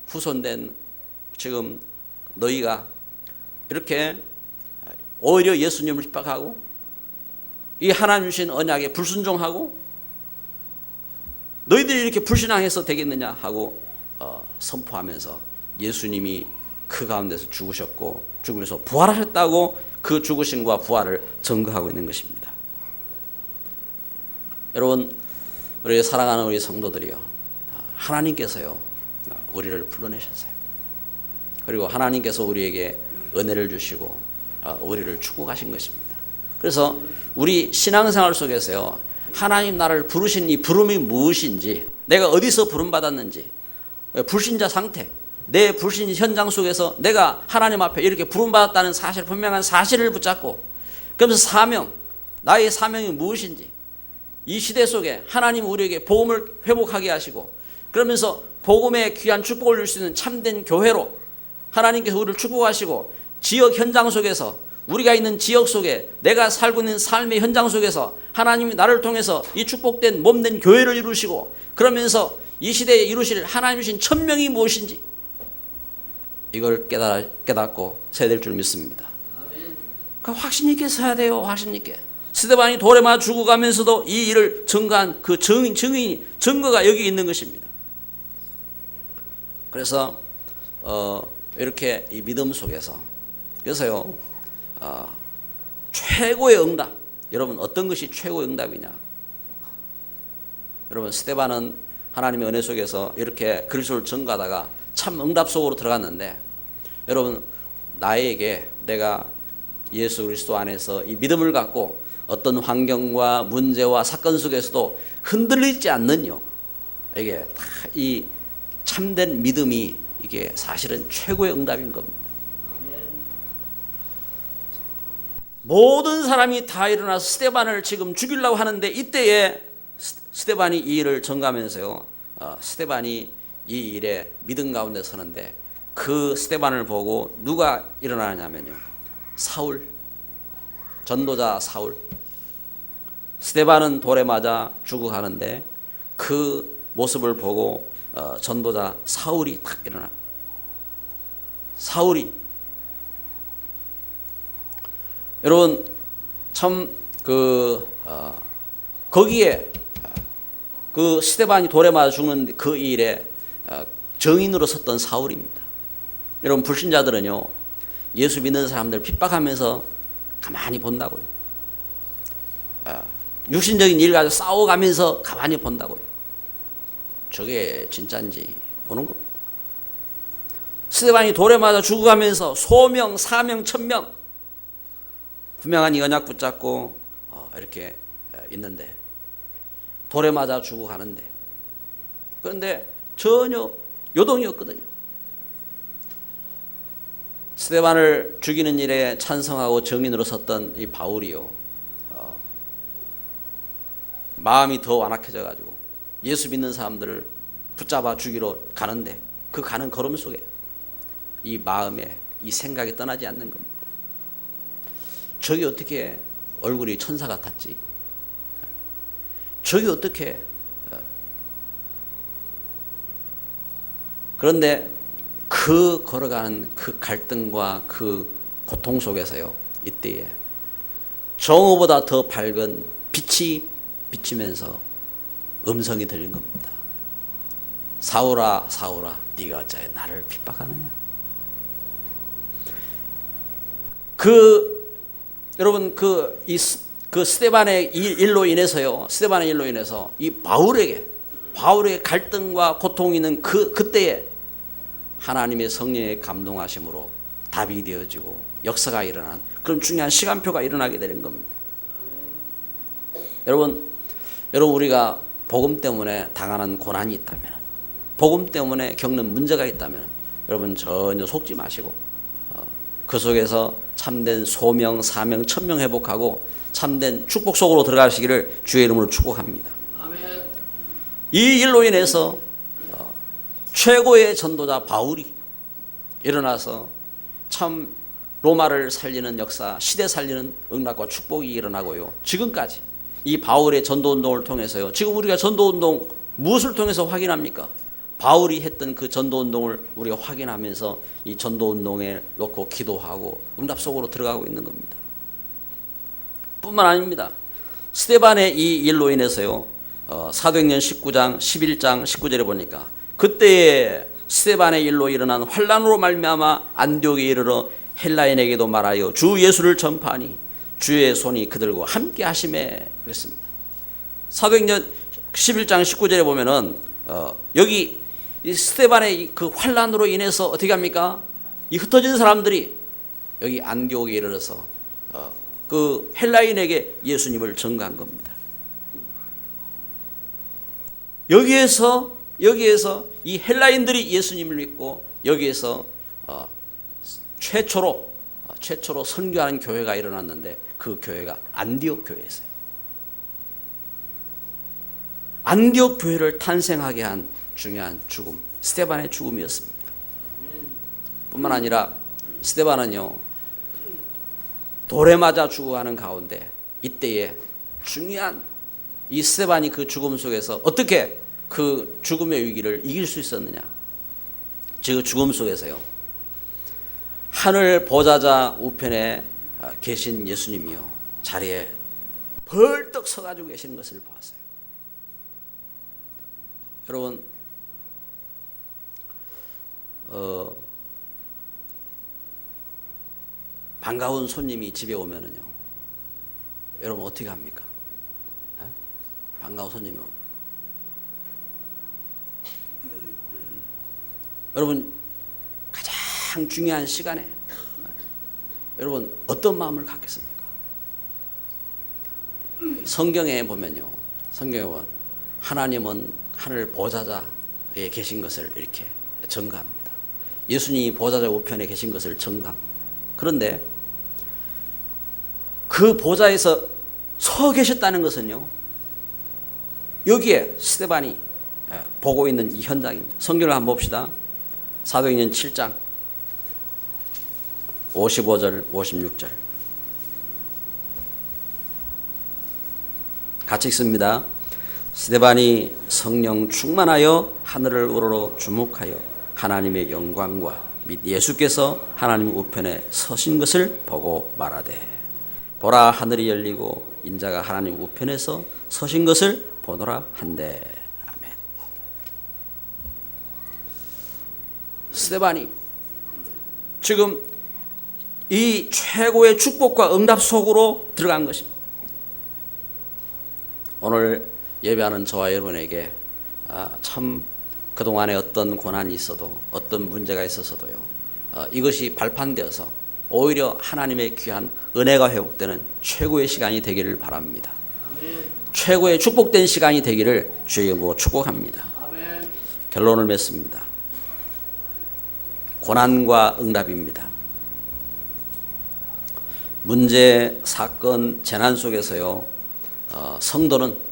후손된 지금 너희가 이렇게 오히려 예수님을 핍박하고 이 하나님 주신 언약에 불순종하고 너희들이 이렇게 불신앙해서 되겠느냐 하고 선포하면서 예수님이 그 가운데서 죽으셨고 죽으면서 부활하셨다고 그 죽으심과 부활을 증거하고 있는 것입니다. 여러분, 우리 사랑하는 우리 성도들이요, 하나님께서요 우리를 불러내셨어요. 그리고 하나님께서 우리에게 은혜를 주시고 우리를 축복하신 것입니다. 그래서 우리 신앙생활 속에서요, 하나님 나를 부르신 이 부름이 무엇인지, 내가 어디서 부름받았는지, 불신자 상태, 내 불신 현장 속에서 내가 하나님 앞에 이렇게 부름받았다는 사실, 분명한 사실을 붙잡고, 그러면서 사명, 나의 사명이 무엇인지, 이 시대 속에 하나님 우리에게 복음을 회복하게 하시고, 그러면서 복음의 귀한 축복을 줄 수 있는 참된 교회로 하나님께서 우리를 축복하시고, 지역 현장 속에서, 우리가 있는 지역 속에, 내가 살고 있는 삶의 현장 속에서 하나님이 나를 통해서 이 축복된 몸된 교회를 이루시고, 그러면서 이 시대에 이루실 하나님 주신 천명이 무엇인지 이걸 깨닫고 서야 될 줄 믿습니다. 그러니까 확신 있게 서야 돼요. 확신 있게. 스데반이 돌에 맞아 죽어가면서도 이 일을 증거한 그 증거가 여기 있는 것입니다. 그래서 이렇게 이 믿음 속에서, 그래서요 최고의 응답, 여러분 어떤 것이 최고의 응답이냐? 여러분 스데반은 하나님의 은혜 속에서 이렇게 그리스도를 증거하다가 참 응답 속으로 들어갔는데, 여러분 나에게 내가 예수 그리스도 안에서 이 믿음을 갖고 어떤 환경과 문제와 사건 속에서도 흔들리지 않는요, 이게 다 이 참된 믿음이 이게 사실은 최고의 응답인 겁니다. 모든 사람이 다 일어나서 스데반을 지금 죽이려고 하는데, 이때에 스데반이 이 일을 전가하면서요, 스데반이 이 일에 믿음 가운데 서는데, 그 스데반을 보고 누가 일어나냐면요, 사울, 전도자 사울. 스데반은 돌에 맞아 죽어가는데 그 모습을 보고 전도자 사울이 탁 일어나. 사울이, 여러분 참 거기에 그 스데반이 돌에 맞아 죽는 그 일에 정인으로 섰던 사울입니다. 여러분 불신자들은요, 예수 믿는 사람들 핍박하면서 가만히 본다고요. 육신적인 일 가지고 싸워가면서 가만히 본다고요. 저게 진짜인지 보는 겁니다. 스데반이 돌에 맞아 죽어가면서 소명, 사명, 천명, 분명한 이 언약 붙잡고 이렇게 있는데, 돌에 맞아 죽어가는데, 그런데 전혀 요동이 없거든요. 스데반을 죽이는 일에 찬성하고 정인으로 섰던 이 바울이요, 마음이 더 완악해져 가지고 예수 믿는 사람들을 붙잡아 죽이러 가는데, 그 가는 걸음 속에 이 마음에 이 생각이 떠나지 않는 겁니다. 저기 어떻게 얼굴이 천사 같았지? 저기 어떻게? 그런데 그 걸어가는 그 갈등과 그 고통 속에서요, 이때에 정오보다 더 밝은 빛이 비치면서 음성이 들린 겁니다. 사울아, 사울아, 네가 어찌하여 나를 핍박하느냐? 여러분 그 스데반의 일로 인해서요, 스데반의 일로 인해서 이 바울에게 갈등과 고통이 있는 그때에 하나님의 성령의 감동하심으로 답이 되어지고 역사가 일어난 그런 중요한 시간표가 일어나게 되는 겁니다. 여러분, 우리가 복음 때문에 당하는 고난이 있다면, 복음 때문에 겪는 문제가 있다면 여러분 전혀 속지 마시고 그 속에서 참된 소명, 사명, 천명 회복하고 참된 축복 속으로 들어가시기를 주의 이름으로 축복합니다. 아멘. 이 일로 인해서 최고의 전도자 바울이 일어나서 참 로마를 살리는 역사, 시대 살리는 응답과 축복이 일어나고요. 지금까지 이 바울의 전도운동을 통해서요. 지금 우리가 전도운동 무엇을 통해서 확인합니까? 바울이 했던 그 전도운동을 우리가 확인하면서 이 전도운동에 놓고 기도하고 응답 속으로 들어가고 있는 겁니다. 뿐만 아닙니다. 스데반의 이 일로 인해서요. 사도행전 19장 11장 19절에 보니까 그때에 스데반의 일로 일어난 환난으로 말미암아 안디옥에 이르러 헬라인에게도 말하여 주 예수를 전파하니 주의 손이 그들과 함께 하심에 그랬습니다. 사도행전 11장 19절에 보면은 여기 이 스데반의 그 환난으로 인해서 어떻게 합니까? 이 흩어진 사람들이 여기 안디옥에 이르러서 그 헬라인에게 예수님을 전가한 겁니다. 여기에서 이 헬라인들이 예수님을 믿고 여기에서 최초로 선교하는 교회가 일어났는데 그 교회가 안디옥 교회였어요. 안디옥 교회를 탄생하게 한 중요한 죽음, 스데반의 죽음이었습니다. 뿐만 아니라 스데반은요, 돌에 맞아 죽어가는 가운데 이때에 중요한 이 스데반이 그 죽음 속에서 어떻게 그 죽음의 위기를 이길 수 있었느냐. 그 죽음 속에서요, 하늘 보좌자 우편에 계신 예수님이요, 자리에 벌떡 서가지고 계시는 것을 보았어요. 여러분, 반가운 손님이 집에 오면은요, 여러분 어떻게 합니까? 반가운 손님이 오면 여러분 가장 중요한 시간에 여러분 어떤 마음을 갖겠습니까? 성경에 보면요, 성경에 보면 하나님은 하늘 보좌자에 계신 것을 이렇게 증거합니다. 예수님이 보좌자 우편에 계신 것을 증거합니다. 그런데 그 보좌에서 서 계셨다는 것은요, 여기에 스데반이 보고 있는 이 현장입니다. 성경을 한번 봅시다. 사도행전 7장 55절 56절 같이 읽습니다. 스데반이 성령 충만하여 하늘을 우러러 주목하여 하나님의 영광과 및 예수께서 하나님 우편에 서신 것을 보고 말하되 보라 하늘이 열리고 인자가 하나님 우편에서 서신 것을 보노라 한대. 아멘. 스데반이 지금 이 최고의 축복과 응답 속으로 들어간 것입니다. 오늘 예배하는 저와 여러분에게 참 그동안에 어떤 고난이 있어도 어떤 문제가 있어서도요, 이것이 발판되어서 오히려 하나님의 귀한 은혜가 회복되는 최고의 시간이 되기를 바랍니다. 아멘. 최고의 축복된 시간이 되기를 주의 이름으로 축복합니다. 아멘. 결론을 맺습니다. 고난과 응답입니다. 문제, 사건, 재난 속에서요, 성도는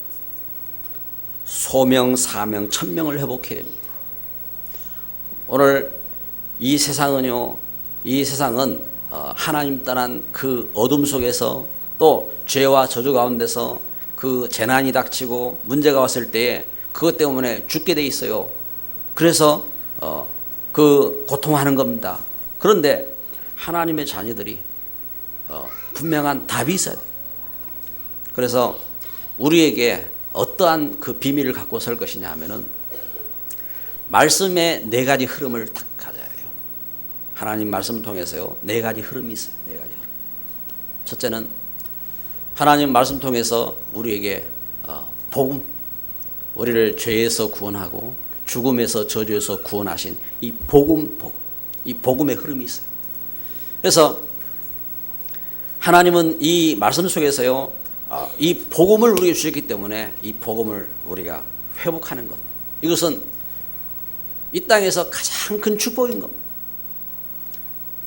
소명, 사명, 천명을 회복해야 됩니다. 오늘 이 세상은 하나님 떠난 그 어둠 속에서 또 죄와 저주 가운데서 그 재난이 닥치고 문제가 왔을 때에 그것 때문에 죽게 돼 있어요. 그래서 그 고통하는 겁니다. 그런데 하나님의 자녀들이 분명한 답이 있어야 돼요. 그래서 우리에게 어떠한 그 비밀을 갖고 설 것이냐 하면은 말씀의 네 가지 흐름을 딱 가져야 돼요. 하나님 말씀을 통해서요, 네 가지 흐름이 있어요. 네 가지 흐름. 첫째는 하나님 말씀 통해서 우리에게 복음, 우리를 죄에서 구원하고 죽음에서 저주에서 구원하신 이 이 복음의 흐름이 있어요. 그래서 하나님은 이 말씀 속에서요, 이 복음을 우리에게 주셨기 때문에 이 복음을 우리가 회복하는 것, 이것은 이 땅에서 가장 큰 축복인 겁니다.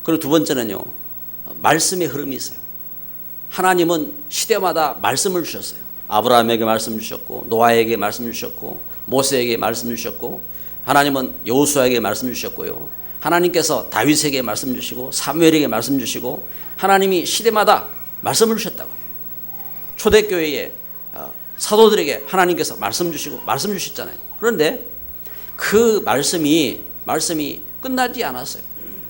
그리고 두 번째는요, 말씀의 흐름이 있어요. 하나님은 시대마다 말씀을 주셨어요. 아브라함에게 말씀 주셨고, 노아에게 말씀 주셨고, 모세에게 말씀 주셨고, 하나님은 여호수아에게 말씀 주셨고요, 하나님께서 다윗에게 말씀 주시고 사무엘에게 말씀 주시고, 하나님이 시대마다 말씀을 주셨다고요. 초대교회에 사도들에게 하나님께서 말씀 주시고 말씀 주셨잖아요. 그런데 그 말씀이 끝나지 않았어요.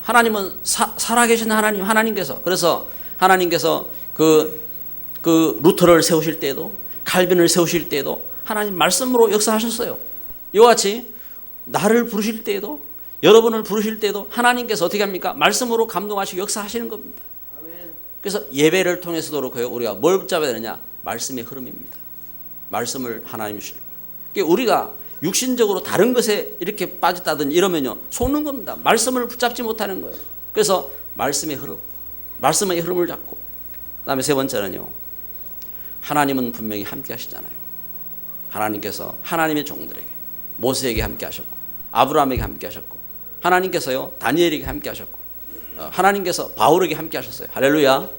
하나님은 살아계신 하나님께서, 그래서 하나님께서 그 루터를 세우실 때에도, 칼빈을 세우실 때에도 하나님 말씀으로 역사하셨어요. 이와 같이 나를 부르실 때에도, 여러분을 부르실 때에도 하나님께서 어떻게 합니까? 말씀으로 감동하시고 역사하시는 겁니다. 그래서 예배를 통해서도 그렇고요, 우리가 뭘 붙잡아야 되느냐? 말씀의 흐름입니다. 말씀을 하나님이 주시는 거예요. 그러니까 우리가 육신적으로 다른 것에 이렇게 빠졌다든지 이러면요, 속는 겁니다. 말씀을 붙잡지 못하는 거예요. 그래서 말씀의 흐름, 말씀의 흐름을 잡고, 그 다음에 세 번째는요, 하나님은 분명히 함께 하시잖아요. 하나님께서 하나님의 종들에게, 모세에게 함께 하셨고, 아브라함에게 함께 하셨고, 하나님께서요 다니엘에게 함께 하셨고, 하나님께서 바울에게 함께 하셨어요. 할렐루야.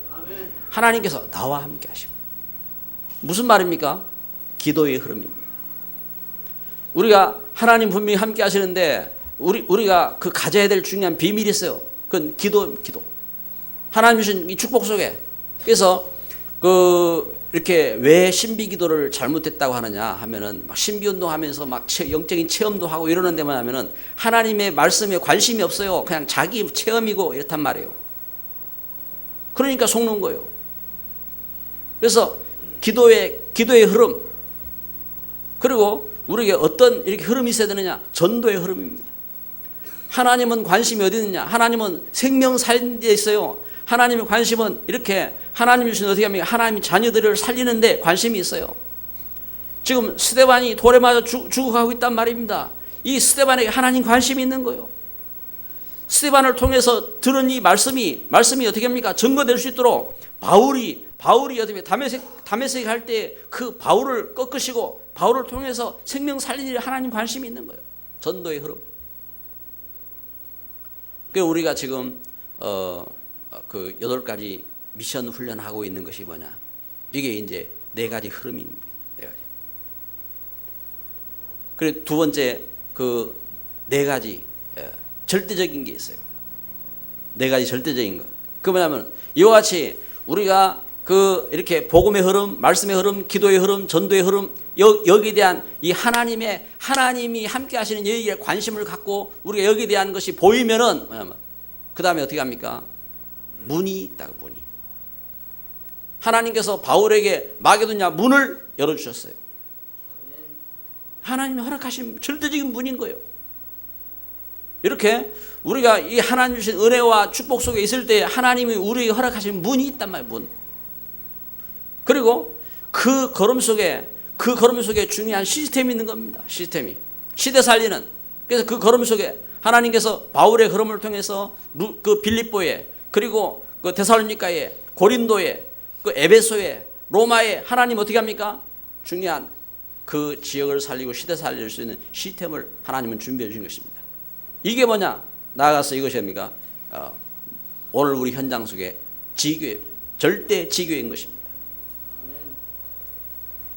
하나님께서 나와 함께 하시고. 무슨 말입니까? 기도의 흐름입니다. 우리가 하나님 분명히 함께 하시는데 우리가 그 가져야 될 중요한 비밀이 있어요. 그건 기도. 하나님 주신 이 축복 속에. 그래서 이렇게 왜 신비 기도를 잘못했다고 하느냐 하면은 막 신비 운동하면서 막 영적인 체험도 하고 이러는 데만 하면은 하나님의 말씀에 관심이 없어요. 그냥 자기 체험이고 이렇단 말이에요. 그러니까 속는 거예요. 그래서 기도의 흐름, 그리고 우리에게 어떤 이렇게 흐름이 있어야 되느냐? 전도의 흐름입니다. 하나님은 관심이 어디 있느냐? 하나님은 생명 살리는 데 있어요. 하나님의 관심은 이렇게 하나님이 주신 어떻게 합니까? 하나님이 자녀들을 살리는 데 관심이 있어요. 지금 스데반이 돌에 맞아 죽어가고 있단 말입니다. 이 스데반에게 하나님 관심이 있는 거예요. 스데반을 통해서 들은 이 말씀이 어떻게 합니까? 증거될 수 있도록 바울이 어떻게 다메섹 갈 때 그 바울을 꺾으시고 바울을 통해서 생명 살리는 일에 하나님 관심이 있는 거예요. 전도의 흐름. 그 우리가 지금 그 8가지 미션 훈련하고 있는 것이 뭐냐? 이게 이제 4가지 흐름입니다. 4가지. 그리고 두 번째 그 4가지 절대적인 게 있어요. 4가지 절대적인 것. 그 뭐냐면 이와 같이 우리가 이렇게 복음의 흐름, 말씀의 흐름, 기도의 흐름, 전도의 흐름, 여기에 대한 이 하나님이 함께 하시는 여기에 관심을 갖고 우리가 여기에 대한 것이 보이면은 그 다음에 어떻게 합니까? 문이 있다. 문이. 하나님께서 바울에게 마게도냐 문을 열어주셨어요. 하나님이 허락하신 절대적인 문인 거예요. 이렇게 우리가 이 하나님 주신 은혜와 축복 속에 있을 때 하나님이 우리에게 허락하신 문이 있단 말이에요. 문. 그리고 그 걸음 속에 중요한 시스템이 있는 겁니다. 시스템이. 시대 살리는. 그래서 그 걸음 속에 하나님께서 바울의 걸음을 통해서 그 빌립보에, 그리고 그 데살로니가에, 고린도에, 그 에베소에, 로마에 하나님 어떻게 합니까? 중요한 그 지역을 살리고 시대 살릴 수 있는 시스템을 하나님은 준비해 주신 것입니다. 이게 뭐냐? 나아가서 이것이 뭡니까? 오늘 우리 현장 속에 지교회, 절대 지교회인 것입니다.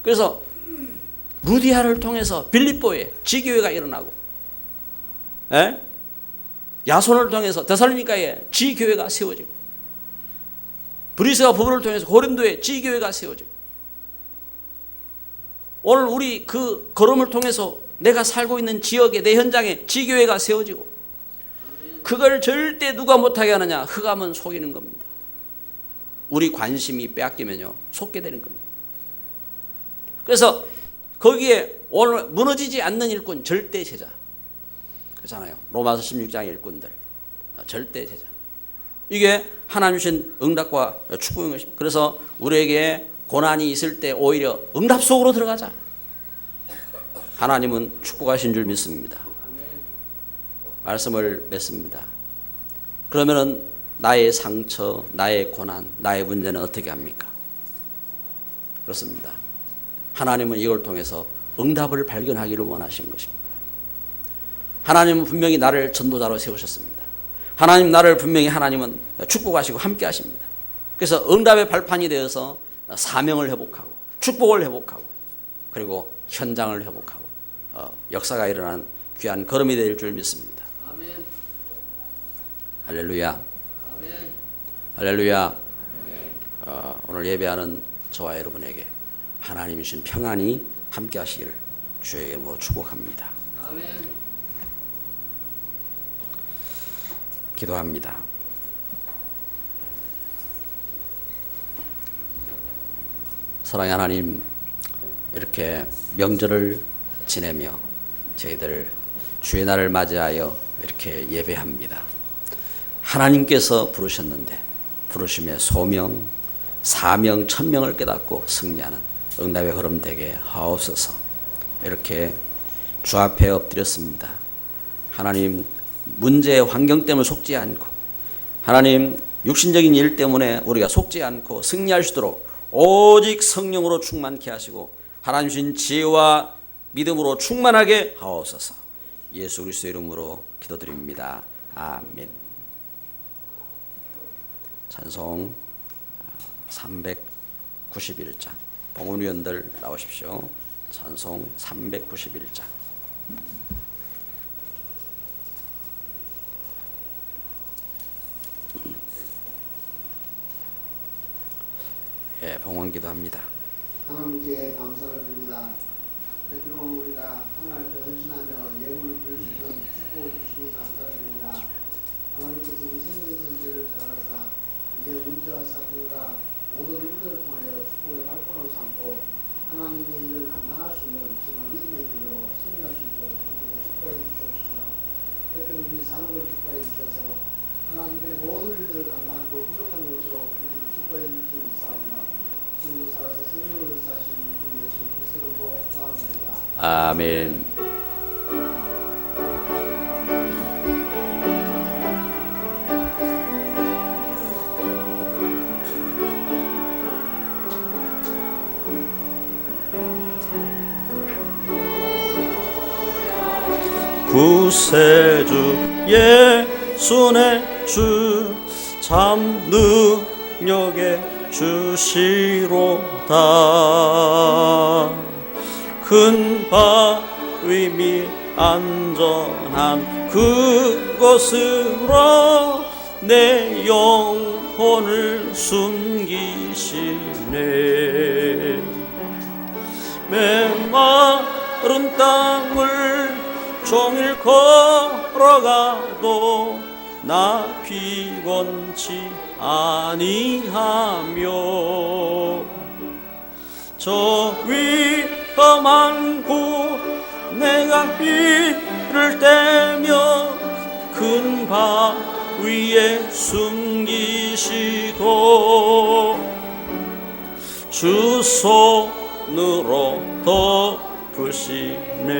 그래서 루디아를 통해서 빌립보에 지교회가 일어나고, 야손을 통해서 데살로니가에 지교회가 세워지고, 브리스가 부부를 통해서 고린도에 지교회가 세워지고, 오늘 우리 그 걸음을 통해서 내가 살고 있는 지역에, 내 현장에 지교회가 세워지고, 그걸 절대 누가 못하게 하느냐? 흑암은 속이는 겁니다. 우리 관심이 빼앗기면요 속게 되는 겁니다. 그래서 거기에 오늘 무너지지 않는 일꾼, 절대 제자. 그렇잖아요. 로마서 16장의 일꾼들. 절대 제자. 이게 하나님 주신 응답과 축복인 것입니다. 그래서 우리에게 고난이 있을 때 오히려 응답 속으로 들어가자. 하나님은 축복하신 줄 믿습니다. 말씀을 맺습니다. 그러면은 나의 상처, 나의 고난, 나의 문제는 어떻게 합니까? 그렇습니다. 하나님은 이걸 통해서 응답을 발견하기를 원하신 것입니다. 하나님은 분명히 나를 전도자로 세우셨습니다. 나를 분명히 하나님은 축복하시고 함께 하십니다. 그래서 응답의 발판이 되어서 사명을 회복하고 축복을 회복하고 그리고 현장을 회복하고 역사가 일어난 귀한 걸음이 될 줄 믿습니다. 아멘. 할렐루야. 아멘. 할렐루야. 오늘 예배하는 저와 여러분에게 하나님이 주신 평안이 함께 하시기를 주의 이름으로 축복합니다. 아멘. 기도합니다. 사랑의 하나님, 이렇게 명절을 지내며 저희들 주의 날을 맞이하여 이렇게 예배합니다. 하나님께서 부르셨는데 부르심의 소명, 사명, 천명을 깨닫고 승리하는 응답의 걸음 되게 하옵소서. 이렇게 주 앞에 엎드렸습니다. 하나님, 문제의 환경 때문에 속지 않고 하나님 육신적인 일 때문에 우리가 속지 않고 승리할 수 있도록 오직 성령으로 충만케 하시고 하나님 주신 지혜와 믿음으로 충만하게 하옵소서. 예수 그리스도의 이름으로 기도드립니다. 아멘. 찬송 391장 봉헌위원들 나오십시오. 찬송 391장. 예, 봉헌기도 합니다. 하나님께 감사를 드립니다. 때때로 우리가 하나님 앞에 헌신하며 예물을 드릴 수 있는 축복을 주시니 감사를 드립니다. 하나님께서 우리 생명의 전제를 잘하사 이제 문제와 사건과 모든 일들을 통하여 축복의 발판으로 삼고 하나님의 일을 감당할 수 있는 정말 믿음의 길로 승리할 수 있도록 주님께 축복해 주시옵시며 때때로 우리 산업을 축복해 주셔서 하나님의 모든 일들을 감당하고 부족한 것으로 주님께 축복해 주시기 바랍니다. 지금도 살아서 성령을 사신 우리 예수 그리스도로 나옵니다. 아멘. 구세주 예수의 주 참 능력의 주시로다. 큰 바위 및 안전한 그곳으로 내 영혼을 숨기시네. 메마른 땅을 종일 걸어가도 나 피곤치 아니하며 저 위험한 곳 내가 이를 때며 큰 바위에 숨기시고 주 손으로 덮으시네.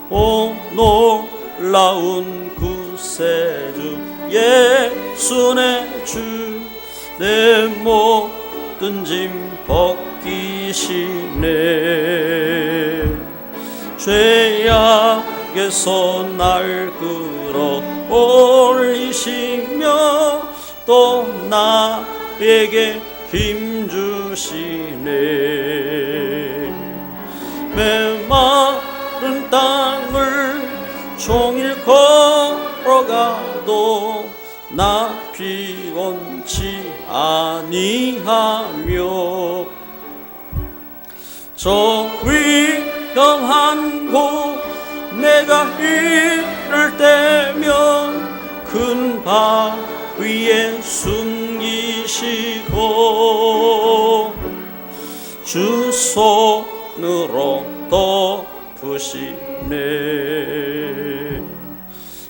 오 놀라운 구세주 예수의 주 내 모든 짐 벗기시네. 죄악에서 날 끌어 올리시며 또 나에게 힘 주시네. 메마른 땅을 종일 걸어가도 나 피곤치 아니하며 저 위험한 곳 내가 이를 때면 큰 바위에 숨기시고 주 손으로 덮으시네.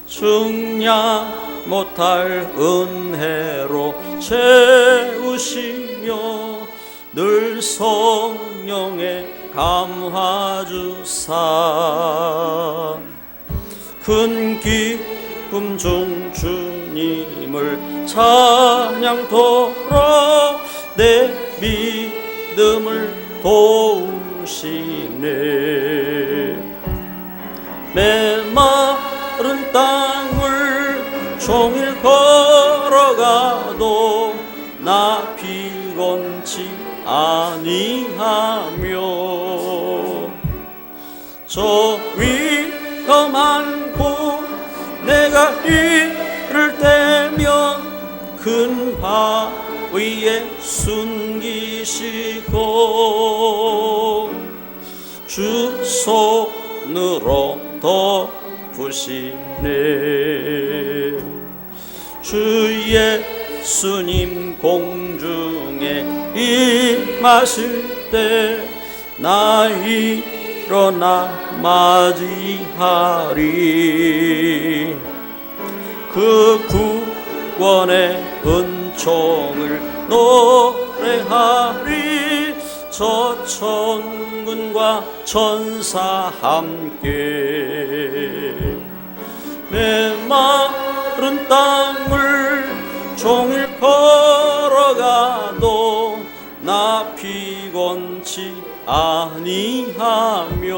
증량 못할 은혜로 채우시며 늘 성령의 감화 주사 큰 기쁨 중 주님을 찬양토록 내 믿음을 도우시네. 메마른 땅을 종일 걸어가도 나 피곤치 아니하며 저 위험한 곳 내가 이를 때면 큰 바위에 숨기시고 주 손으로 덮으시네. 주 예수님 공중에 임하실 때 나 일어나 맞이하리. 그 구원의 은총을 노래하리. 저 천군과 천사 함께 메마른 땅을 종일 걸어가도 나 피곤치 아니하며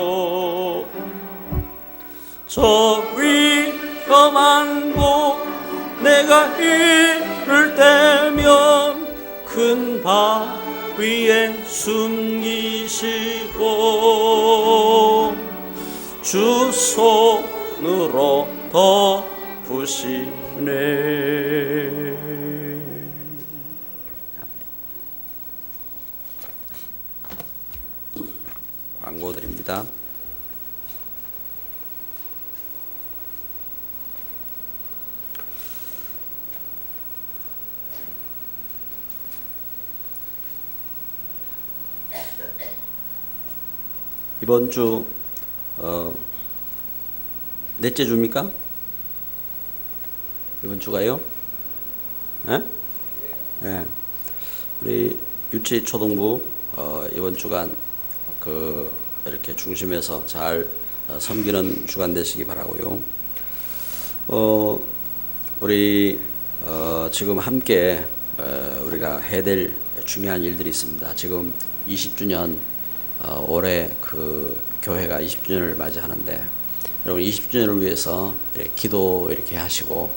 저 위험한 곳 내가 이를 때면 큰 바위에 숨기시고 주 손으로 덮으시네. 광고드립니다. 이번 주 넷째 주입니까? 이번 주가요? 네? 네. 우리 유치 초등부 이번 주간 이렇게 중심에서 잘 섬기는 주간 되시기 바라고요. 우리 지금 함께 우리가 해야 될 중요한 일들이 있습니다. 지금 20주년 올해 그 교회가 20주년을 맞이하는데 여러분 20주년을 위해서 이렇게 기도 이렇게 하시고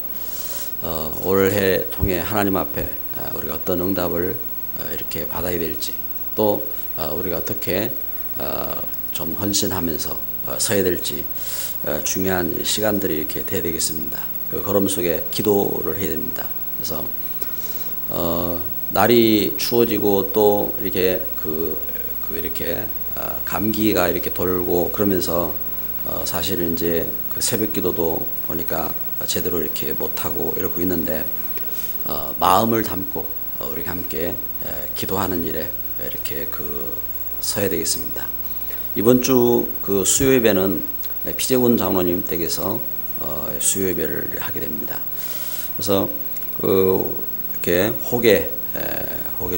올해 통해 하나님 앞에 우리가 어떤 응답을 이렇게 받아야 될지 또 우리가 어떻게 좀 헌신하면서 서야 될지 중요한 시간들이 이렇게 돼야 되겠습니다. 그 걸음 속에 기도를 해야 됩니다. 그래서 날이 추워지고 또 이렇게 이렇게 감기가 이렇게 돌고 그러면서 사실 이제 그 새벽 기도도 보니까 제대로 이렇게 못하고 이러고 있는데 마음을 담고 우리 함께 기도하는 일에 이렇게 서야 되겠습니다. 이번 주 그 수요 예배는 피재군 장로님 댁에서 수요 예배를 하게 됩니다. 그래서 이렇게 호계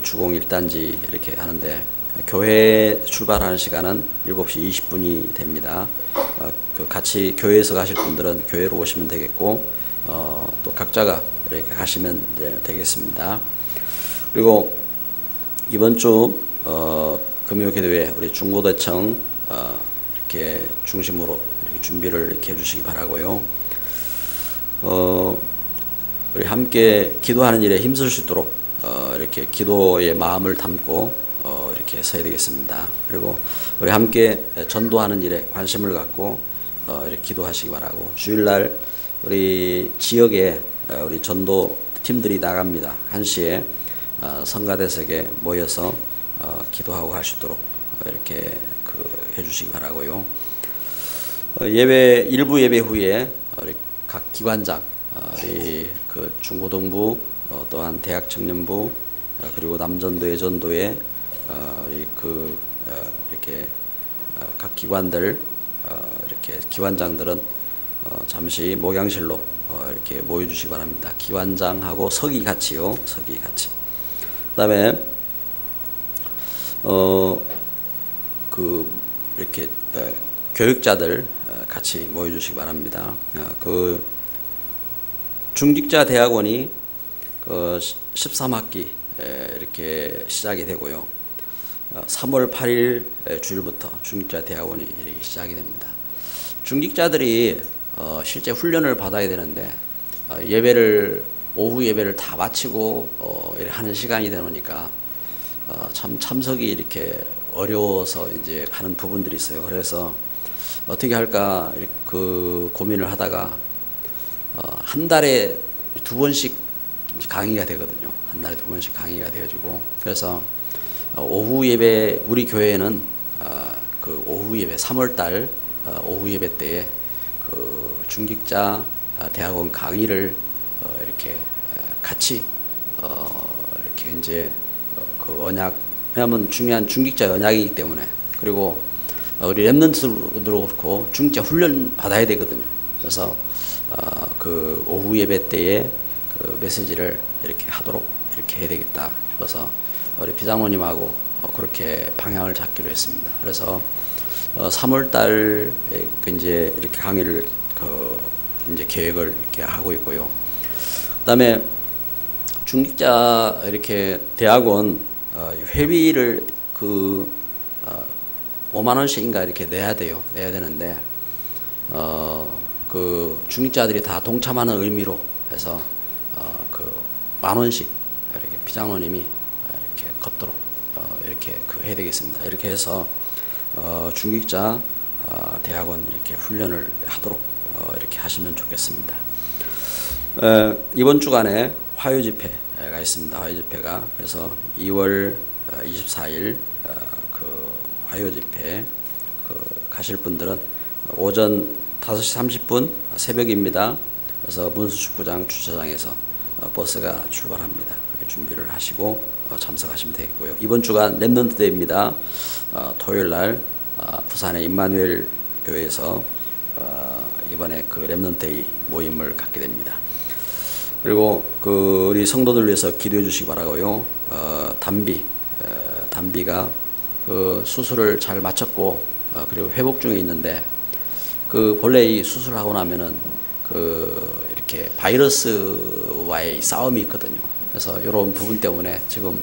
주공 1단지 이렇게 하는데 교회 출발하는 시간은 7시 20분이 됩니다. 같이 교회에서 가실 분들은 교회로 오시면 되겠고 또 각자가 이렇게 가시면 되겠습니다. 그리고 이번 주 금요기도회 우리 중고대청 이렇게 중심으로 이렇게 준비를 이렇게 해주시기 바라고요. 우리 함께 기도하는 일에 힘쓸 수 있도록 이렇게 기도의 마음을 담고 이렇게 서야 되겠습니다. 그리고 우리 함께 전도하는 일에 관심을 갖고 이렇게 기도하시기 바라고 주일날 우리 지역에 우리 전도 팀들이 나갑니다. 1시에 성가대석에 모여서 기도하고 할 수 있도록 이렇게 해주시기 바라고요. 일부 예배 후에 우리 각 기관장, 우리 중고등부, 또한 대학 청년부, 그리고 남전도, 예전도에 우리 이렇게 각 기관들 이렇게 기관장들은 잠시 목양실로 이렇게 모여주시기 바랍니다. 기관장하고 서기 같이요, 서기 같이. 그다음에 이렇게 교육자들 같이 모여주시기 바랍니다. 중직자 대학원이 13학기 이렇게 시작이 되고요. 3월 8일 주일부터 중직자 대학원이 이렇게 시작이 됩니다. 중직자들이 실제 훈련을 받아야 되는데 예배를 오후 예배를 다 마치고 이렇게 하는 시간이 되니까 참 참석이 이렇게 어려워서 이제 하는 부분들이 있어요. 그래서 어떻게 할까 그 고민을 하다가 한 달에 2번씩 강의가 되거든요. 한 달에 2번씩 강의가 되어지고, 그래서 오후 예배, 우리 교회에는 그 오후 예배 3월달 오후 예배 때에 그 중직자 대학원 강의를 이렇게 같이 이렇게 이제 그 언약, 왜냐하면 중요한 중직자 언약이기 때문에, 그리고 우리 랩런트도 그렇고 중직자 훈련 받아야 되거든요. 그래서 그 오후 예배 때에 그 메시지를 이렇게 하도록 이렇게 해야 되겠다 싶어서 우리 비장모님하고 그렇게 방향을 잡기로 했습니다. 그래서 3월달 이제 이렇게 강의를 이제 계획을 이렇게 하고 있고요. 그다음에 중직자 이렇게 대학원 회비를 5만 원씩인가 이렇게 내야 되는데 그 중직자들이 다 동참하는 의미로 해서 그 1만 원씩 이렇게 비장로님이 이렇게 걷도록 이렇게 해야 되겠습니다. 이렇게 해서 중직자 대학원 이렇게 훈련을 하도록 이렇게 하시면 좋겠습니다. 이번 주간에 화요 집회가 있습니다. 화요 집회가, 그래서 2월 24일 그 화요 집회 가실 분들은 오전 5시 30분 새벽입니다. 그래서 문수축구장 주차장에서 버스가 출발합니다. 준비를 하시고 참석하시면 되겠고요. 이번 주간 랩런트 데이입니다. 토요일 날 부산의 임마누엘 교회에서 이번에 그 랩런트 데이 모임을 갖게 됩니다. 그리고 그 우리 성도들 위해서 기도해 주시기 바라고요. 담비가 그 수술을 잘 마쳤고 그리고 회복 중에 있는데, 그 본래 이 수술하고 나면은 그 이렇게 바이러스와의 싸움이 있거든요. 그래서 이런 부분 때문에 지금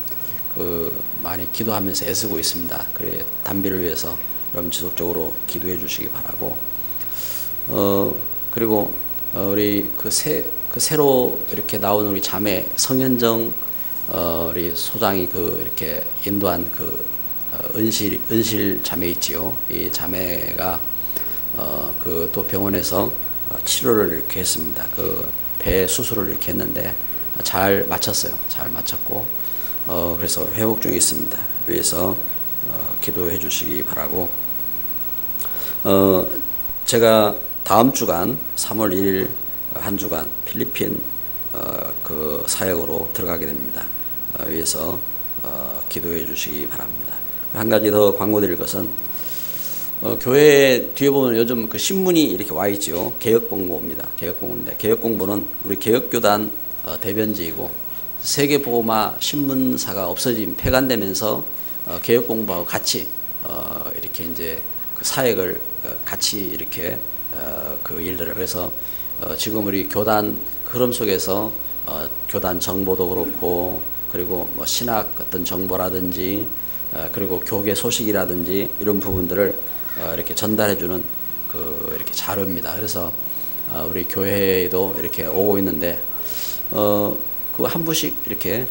그 많이 기도하면서 애쓰고 있습니다. 그래 담비를 위해서 여러분 지속적으로 기도해 주시기 바라고, 그리고 우리 새로 이렇게 나온 우리 자매 성현정 우리 소장이 그 이렇게 인도한 그 은실 자매 있지요. 이 자매가 그 또 병원에서 치료를 이렇게 했습니다. 그 배 수술을 이렇게 했는데 잘 마쳤어요. 잘 마쳤고 그래서 회복 중에 있습니다. 위해서 기도해 주시기 바라고, 제가 다음 주간 3월 1일 한 주간 필리핀 그 사역으로 들어가게 됩니다. 위해서 기도해 주시기 바랍니다. 한 가지 더 광고드릴 것은 교회 뒤에 보면 요즘 그 신문이 이렇게 와 있지요. 개혁본부입니다. 개혁본부인데, 개혁본부는 우리 개혁교단 대변지이고 세계보고마 신문사가 폐간되면서 개혁본부하고 같이 이렇게 이제 그 사역을 같이 이렇게 그 일들을, 그래서 지금 우리 교단 흐름 속에서 교단 정보도 그렇고, 그리고 뭐 신학 어떤 정보라든지 그리고 교계 소식이라든지 이런 부분들을 이렇게 전달해주는 그 이렇게 자료입니다. 그래서 우리 교회에도 이렇게 오고 있는데 그 한 부씩 이렇게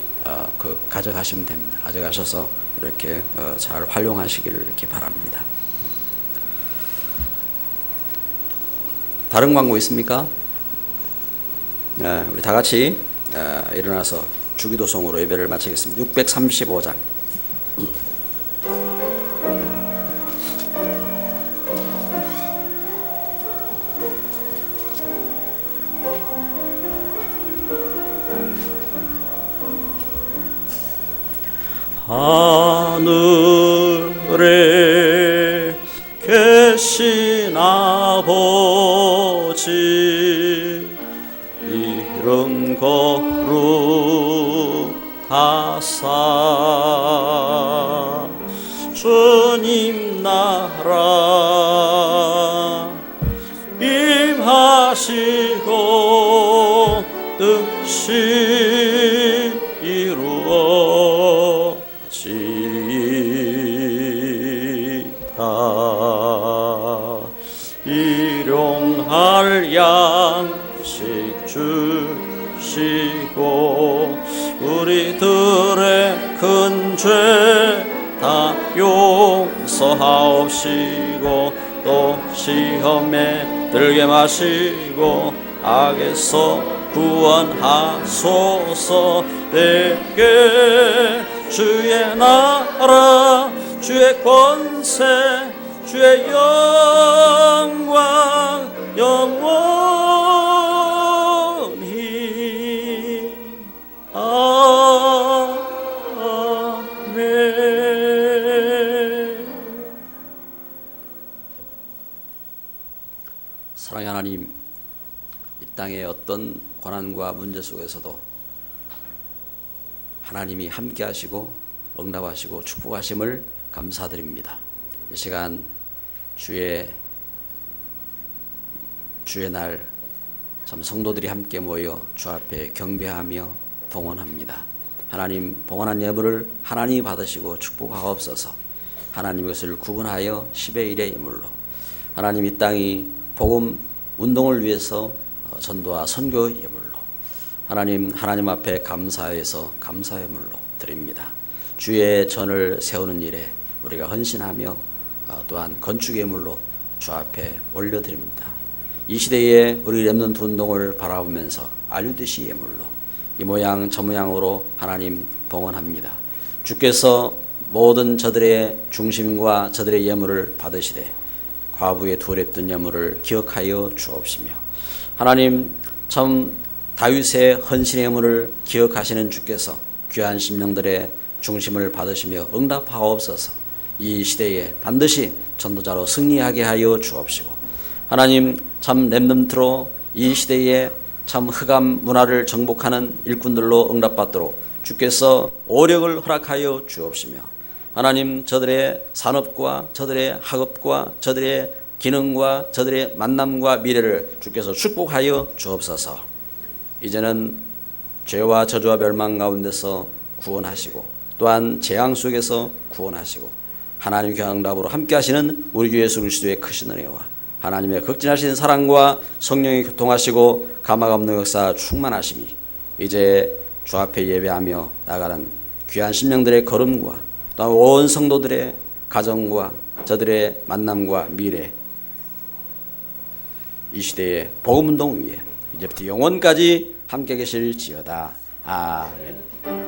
그 가져가시면 됩니다. 가져가셔서 이렇게 잘 활용하시기를 이렇게 바랍니다. 다른 광고 있습니까? 우리 다 같이 일어나서 주기도송으로 예배를 마치겠습니다. 635장. 하늘에 계신 아버지, 이름 거룩하사, 주님 나라 임하시고 뜻이 이루어 일용할 양식 주시고 우리들의 큰 죄 다 용서하옵시고 또 시험에 들게 마시고 악에서 구원하소서. 내게 주의 나라 주의 권세 주의 영광 영원히 아멘. 사랑의 하나님, 이 땅의 어떤 고난과 문제 속에서도 하나님이 함께 하시고 응답하시고 축복하심을 감사드립니다. 이 시간 주의 날 참 성도들이 함께 모여 주 앞에 경배하며 봉헌합니다. 하나님, 봉헌한 예물을 하나님이 받으시고 축복하옵소서. 하나님 것을 구분하여 10의 1의 예물로 하나님 이 땅이 복음 운동을 위해서 전도와 선교 예물로 하나님 앞에 감사해서 감사 예물로 드립니다. 주의 전을 세우는 일에 우리가 헌신하며 또한 건축 예물로 주 앞에 올려드립니다. 이 시대에 우리 렘넌트 운동을 바라보면서 알류듯이 예물로 이 모양 저 모양으로 하나님 봉헌합니다. 주께서 모든 저들의 중심과 저들의 예물을 받으시되 과부의 돌에 뜬 예물을 기억하여 주옵시며 하나님 참 다윗의 헌신의 예물을 기억하시는 주께서 귀한 심령들의 중심을 받으시며 응답하옵소서. 이 시대에 반드시 전도자로 승리하게 하여 주옵시고 하나님 참 렘넌트로 이 시대에 참 흑암 문화를 정복하는 일꾼들로 응답받도록 주께서 오력을 허락하여 주옵시며 하나님 저들의 산업과 저들의 학업과 저들의 기능과 저들의 만남과 미래를 주께서 축복하여 주옵소서. 이제는 죄와 저주와 멸망 가운데서 구원하시고 또한 재앙 속에서 구원하시고 하나님 귀한 응답으로 함께 하시는 우리 주 예수 그리스도의 크신 은혜와 하나님의 극진하신 사랑과 성령이 교통하시고 가망 없는 역사 충만하심이 이제 주 앞에 예배하며 나가는 귀한 심령들의 걸음과 또한 온 성도들의 가정과 저들의 만남과 미래 이 시대의 복음운동 위에 이제부터 영원까지 함께 계실지어다. 아멘.